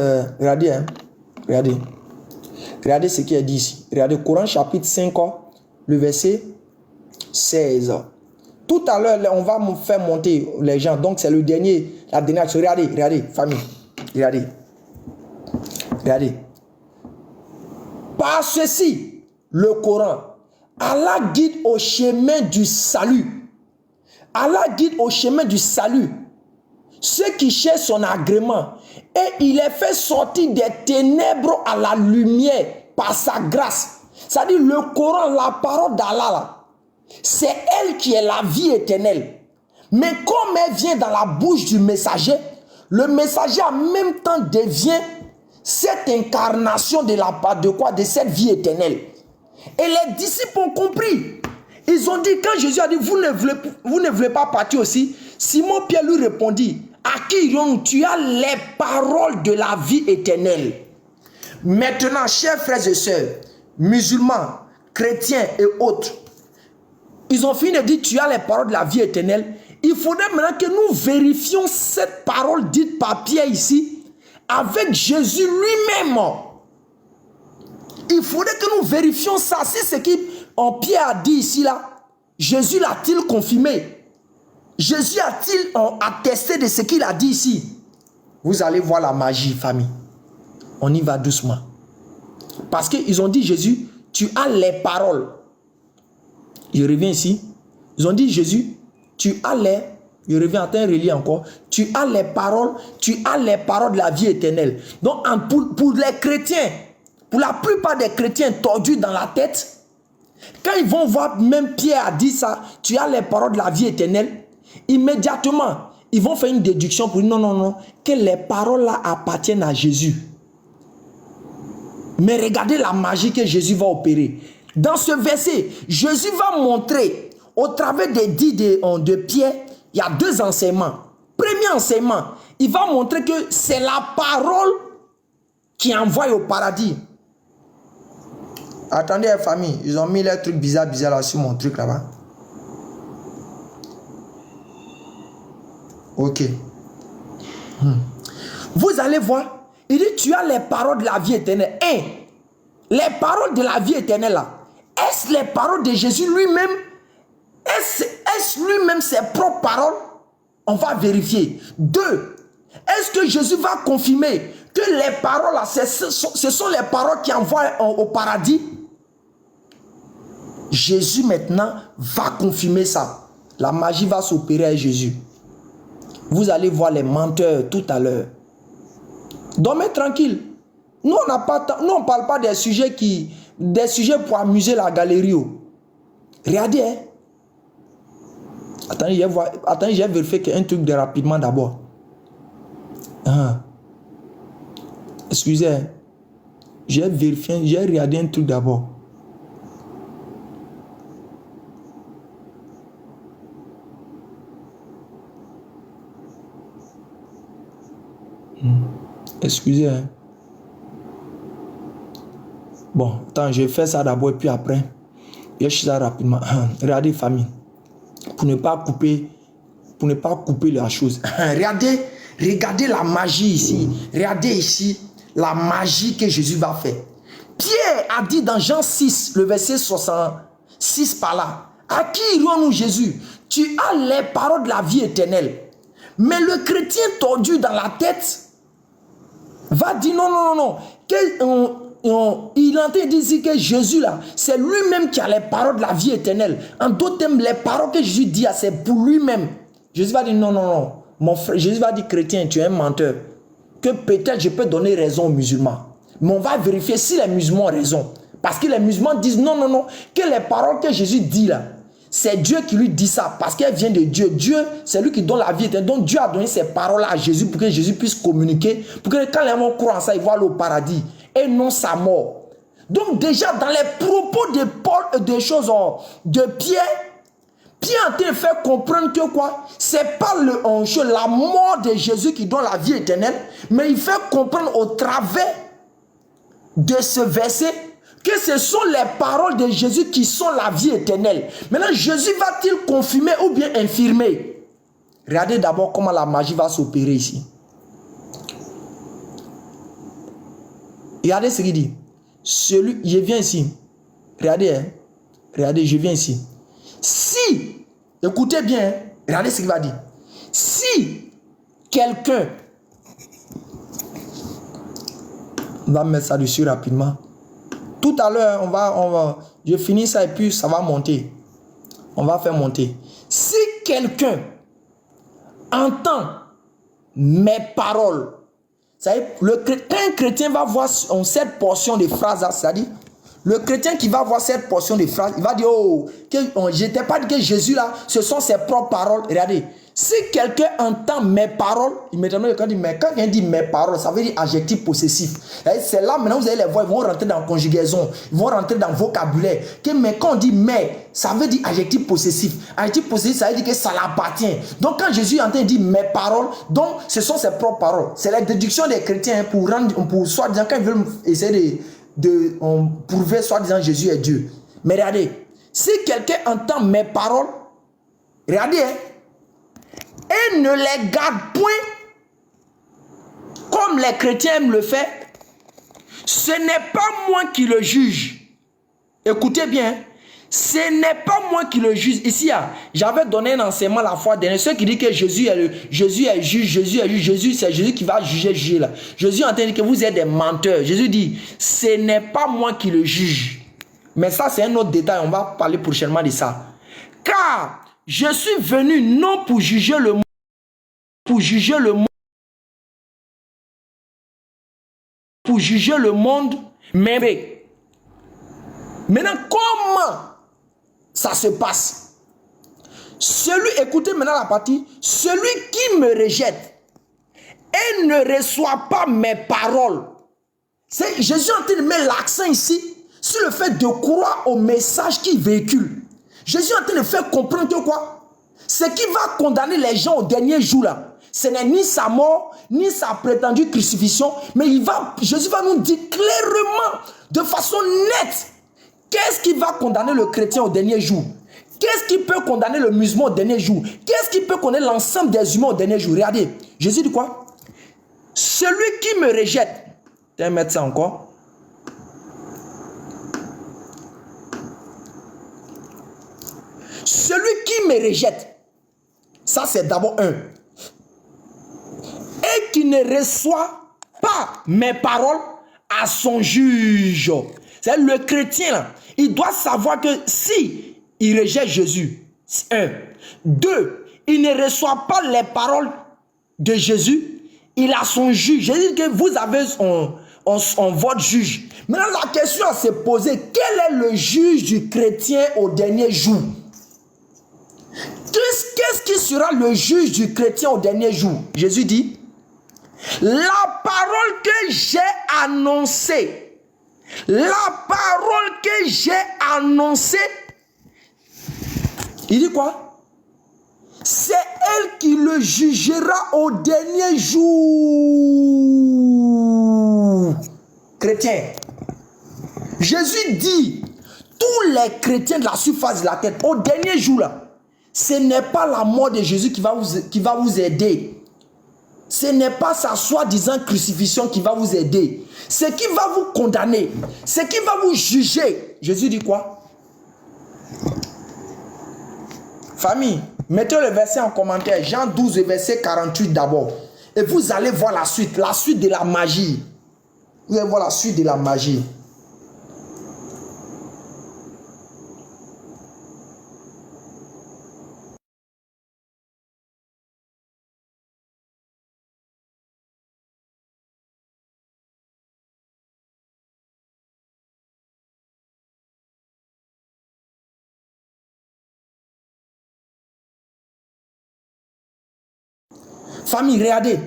[SPEAKER 1] ce qu'il a dit ici. Regardez Coran chapitre 5, le verset 16. Tout à l'heure, on va me faire monter les gens. Donc, c'est la dernière chose. Regardez, famille. Regardez. Par ceci, le Coran, Allah guide au chemin du salut. Allah guide au chemin du salut ceux qui cherchent son agrément. Et il est fait sortir des ténèbres à la lumière par sa grâce. C'est-à-dire le Coran, la parole d'Allah, c'est elle qui est la vie éternelle. Mais comme elle vient dans la bouche du messager, le messager en même temps devient cette incarnation de la part de quoi? De cette vie éternelle. Et les disciples ont compris. Ils ont dit, quand Jésus a dit, vous ne voulez pas partir aussi? Simon-Pierre lui répondit, à qui irions-nous? Tu as les paroles de la vie éternelle. Maintenant, chers frères et sœurs, musulmans, chrétiens et autres, ils ont fini de dire, tu as les paroles de la vie éternelle. Il faudrait maintenant que nous vérifions cette parole dite par Pierre ici avec Jésus lui-même. Il faudrait que nous vérifions ça. Si ce qu'en Pierre a dit ici, là, Jésus l'a-t-il confirmé? Jésus a-t-il attesté de ce qu'il a dit ici? Vous allez voir la magie, famille. On y va doucement. Parce qu'ils ont dit, Jésus, tu as les paroles. Je reviens ici. Ils ont dit, Jésus, tu as les... Je reviens, attends, relire encore. Tu as les paroles de la vie éternelle. Donc, pour les chrétiens, pour la plupart des chrétiens tordus dans la tête, quand ils vont voir, même Pierre a dit ça, tu as les paroles de la vie éternelle, immédiatement, ils vont faire une déduction pour dire non, que les paroles-là appartiennent à Jésus. Mais regardez la magie que Jésus va opérer. Dans ce verset, Jésus va montrer, au travers des dits de Pierre, il y a deux enseignements. Premier enseignement, il va montrer que c'est la parole qui envoie au paradis. Attendez, famille, ils ont mis les trucs bizarres là sur mon truc là-bas. Ok. Vous allez voir, il dit, tu as les paroles de la vie éternelle. Les paroles de la vie éternelle là, est-ce les paroles de Jésus lui-même? Est-ce lui-même ses propres paroles? On va vérifier. 2. Est-ce que Jésus va confirmer que les paroles, là, ce sont les paroles qui envoient au paradis? Jésus maintenant va confirmer ça. La magie va s'opérer à Jésus. Vous allez voir les menteurs tout à l'heure. Dormez tranquille. Nous, on n'a pas, nous, on ne parle pas des sujets pour amuser la galerie. Regardez. Hein. Attendez, je vais vérifier un truc de rapidement d'abord. Excusez. J'ai vérifié, j'ai regardé un truc d'abord. Excusez. Hein. Bon, attends, je vais faire ça d'abord et puis après, je fais ça rapidement. Regardez, famille, pour ne pas couper la chose. Regardez la magie ici. Regardez ici la magie que Jésus va faire. Pierre a dit dans Jean 6, le verset 66 par là, à qui irons-nous Jésus? Tu as les paroles de la vie éternelle. Mais le chrétien tordu dans la tête va dire non. Il entend dire que Jésus là, c'est lui-même qui a les paroles de la vie éternelle. En d'autres termes, les paroles que Jésus dit, c'est pour lui-même. Jésus va dire non. Mon frère, Jésus va dire chrétien, tu es un menteur. Que peut-être je peux donner raison aux musulmans. Mais on va vérifier si les musulmans ont raison. Parce que les musulmans disent non. Que les paroles que Jésus dit là, c'est Dieu qui lui dit ça. Parce qu'elle vient de Dieu. Dieu, c'est lui qui donne la vie éternelle. Donc Dieu a donné ces paroles à Jésus pour que Jésus puisse communiquer. Pour que quand les gens croient en ça, ils vont aller au paradis. Et non sa mort. Donc déjà dans les propos de Paul, des choses de Pierre en train de faire comprendre que quoi? C'est pas la mort de Jésus qui donne la vie éternelle, mais il fait comprendre au travers de ce verset que ce sont les paroles de Jésus qui sont la vie éternelle. Maintenant, Jésus va-t-il confirmer ou bien infirmer? Regardez d'abord comment la magie va s'opérer ici. Regardez ce qu'il dit. Je viens ici. Regardez, hein. Regardez, je viens ici. Si, écoutez bien, hein. Regardez ce qu'il va dire. Si quelqu'un, on va mettre ça dessus rapidement. Tout à l'heure, je finis ça et puis ça va monter. On va faire monter. Si quelqu'un entend mes paroles, quand un chrétien va voir cette portion de phrase, c'est-à-dire, le chrétien qui va voir cette portion de phrase, il va dire, je t'ai pas dit que Jésus là, ce sont ses propres paroles. Regardez, si quelqu'un entend mes paroles, immédiatement, quand il dit mes paroles, ça veut dire adjectif possessif. C'est là, maintenant, vous allez les voir, ils vont rentrer dans conjugaison, ils vont rentrer dans vocabulaire. Mais quand on dit mais, ça veut dire adjectif possessif. Adjectif possessif, ça veut dire que ça l'appartient. Donc, quand Jésus entend dire mes paroles, donc, ce sont ses propres paroles. C'est la déduction des chrétiens pour soi-disant, quand ils veulent essayer de prouver soi-disant Jésus est Dieu. Mais regardez, si quelqu'un entend mes paroles, regardez, hein, et ne les garde point comme les chrétiens aiment le faire, ce n'est pas moi qui le juge. Écoutez bien, ce n'est pas moi qui le juge. Ici, j'avais donné un enseignement la fois dernière. Ceux qui disent que Jésus est juge, Jésus c'est Jésus qui va juger là. Jésus entend que vous êtes des menteurs. Jésus dit, ce n'est pas moi qui le juge. Mais ça, c'est un autre détail. On va parler prochainement de ça. Car je suis venu non pour juger le monde, mais maintenant, comment ça se passe? Écoutez maintenant la partie, celui qui me rejette et ne reçoit pas mes paroles. Jésus est en train de mettre l'accent ici sur le fait de croire au message qu'il véhicule. Jésus est en train de faire comprendre que quoi? Ce qui va condamner les gens au dernier jour là, ce n'est ni sa mort, ni sa prétendue crucifixion, mais Jésus va nous dire clairement, de façon nette, qu'est-ce qui va condamner le chrétien au dernier jour? Qu'est-ce qui peut condamner le musulman au dernier jour? Qu'est-ce qui peut condamner l'ensemble des humains au dernier jour? Regardez, Jésus dit quoi? Celui qui me rejette, tu vas mettre ça encore. Celui qui me rejette, ça c'est d'abord un. Et ne reçoit pas mes paroles à son juge. C'est le chrétien là. Il doit savoir que si il rejette Jésus, 1. 2. Il ne reçoit pas les paroles de Jésus, il a son juge. Jésus dit que vous avez votre juge. Maintenant la question à se poser, quel est le juge du chrétien au dernier jour? Qu'est-ce qui sera le juge du chrétien au dernier jour? Jésus dit, la parole que j'ai annoncée, la parole que j'ai annoncée, il dit quoi? C'est elle qui le jugera au dernier jour. Chrétien. Jésus dit, tous les chrétiens de la surface de la terre, au dernier jour là, ce n'est pas la mort de Jésus qui va vous aider. Ce n'est pas sa soi-disant crucifixion qui va vous aider. Ce qui va vous condamner, ce qui va vous juger. Jésus dit quoi? Famille, mettez le verset en commentaire. Jean 12, verset 48 d'abord. Et vous allez voir la suite de la magie. Vous allez voir la suite de la magie. Famille, regardez.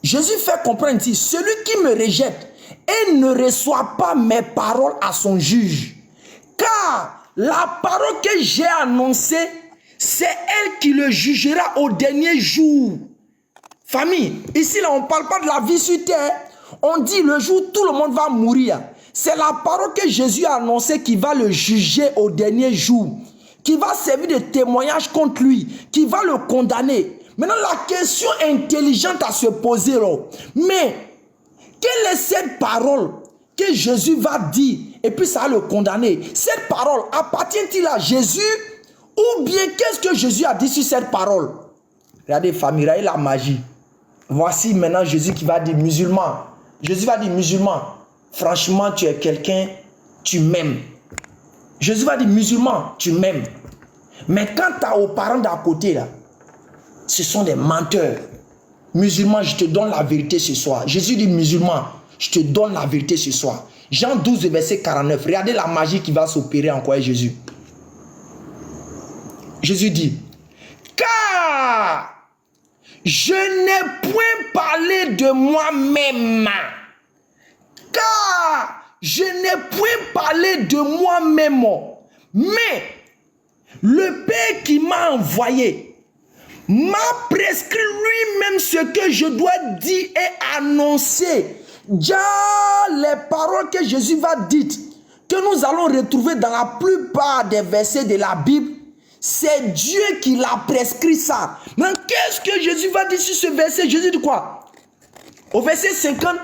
[SPEAKER 1] Jésus fait comprendre ici, celui qui me rejette et ne reçoit pas mes paroles à son juge. Car la parole que j'ai annoncée, c'est elle qui le jugera au dernier jour. Famille, ici là, on ne parle pas de la vie sur terre. On dit le jour où tout le monde va mourir. C'est la parole que Jésus a annoncée qui va le juger au dernier jour. Qui va servir de témoignage contre lui. Qui va le condamner. Maintenant, la question intelligente à se poser, là. Mais, quelle est cette parole que Jésus va dire et puis ça va le condamner? Cette parole appartient-il à Jésus ou bien qu'est-ce que Jésus a dit sur cette parole? Regardez, famille, regardez la magie. Voici maintenant Jésus qui va dire musulman. Jésus va dire musulman. Franchement, tu es quelqu'un, tu m'aimes. Jésus va dire musulman, tu m'aimes. Mais quant aux parents d'à côté, là, ce sont des menteurs. Musulman, je te donne la vérité ce soir. Jésus dit musulman, je te donne la vérité ce soir. Jean 12, verset 49. Regardez la magie qui va s'opérer en quoi Jésus. Jésus dit, car je n'ai point parlé de moi-même. Car je n'ai point parlé de moi-même. Mais le Père qui m'a envoyé m'a prescrit lui-même ce que je dois dire et annoncer. Déjà, les paroles que Jésus va dire, que nous allons retrouver dans la plupart des versets de la Bible, c'est Dieu qui l'a prescrit ça. Mais qu'est-ce que Jésus va dire sur ce verset? Jésus dit quoi? Au verset 50,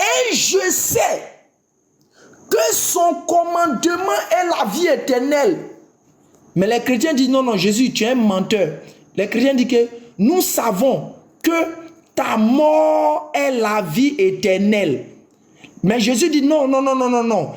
[SPEAKER 1] et je sais que son commandement est la vie éternelle. Mais les chrétiens disent non, non, Jésus, tu es un menteur. Les chrétiens disent que nous savons que ta mort est la vie éternelle. Mais Jésus dit non, non, non, non, non, non.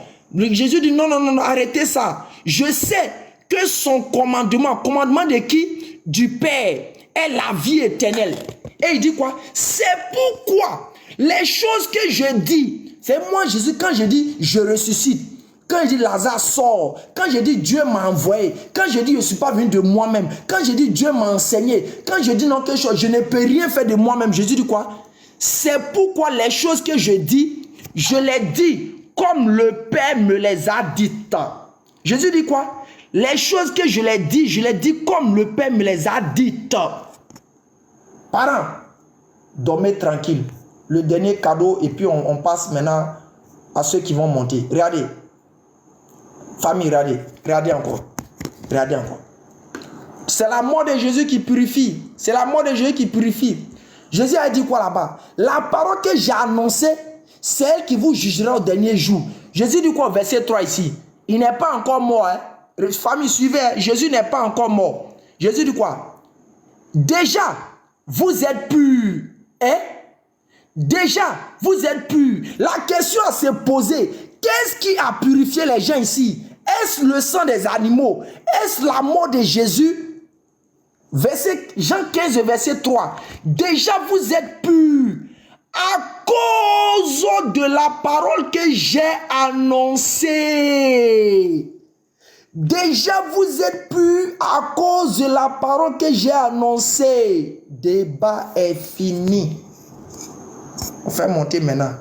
[SPEAKER 1] Jésus dit non, non, non, non, arrêtez ça. Je sais que son commandement de qui? Du Père, est la vie éternelle. Et il dit quoi? C'est pourquoi les choses que je dis, c'est moi Jésus, quand je dis je ressuscite, quand je dis Lazare sort, quand je dis Dieu m'a envoyé, quand je dis je ne suis pas venu de moi-même, quand je dis Dieu m'a enseigné, quand je dis non quelque chose, je ne peux rien faire de moi-même. Jésus dit quoi? C'est pourquoi les choses que je dis, je les dis comme le Père me les a dites. Jésus dit quoi? Les choses que je les dis comme le Père me les a dites. Parents, dormez tranquille. Le dernier cadeau et puis on passe maintenant à ceux qui vont monter. Regardez. Famille, regardez. Regardez encore. Regardez encore. C'est la mort de Jésus qui purifie. C'est la mort de Jésus qui purifie. Jésus a dit quoi là-bas? La parole que j'ai annoncée, c'est elle qui vous jugera au dernier jour. Jésus dit quoi? Verset 3 ici. Il n'est pas encore mort. Hein? Famille, suivez. Jésus n'est pas encore mort. Jésus dit quoi? Déjà, vous êtes purs. Hein? Déjà, vous êtes purs. La question à se poser, qu'est-ce qui a purifié les gens ici? Est-ce le sang des animaux? Est-ce la mort de Jésus? Jean 15, verset 3. Déjà, vous êtes purs à cause de la parole que j'ai annoncée. Déjà, vous êtes purs à cause de la parole que j'ai annoncée. Débat est fini. On fait monter maintenant.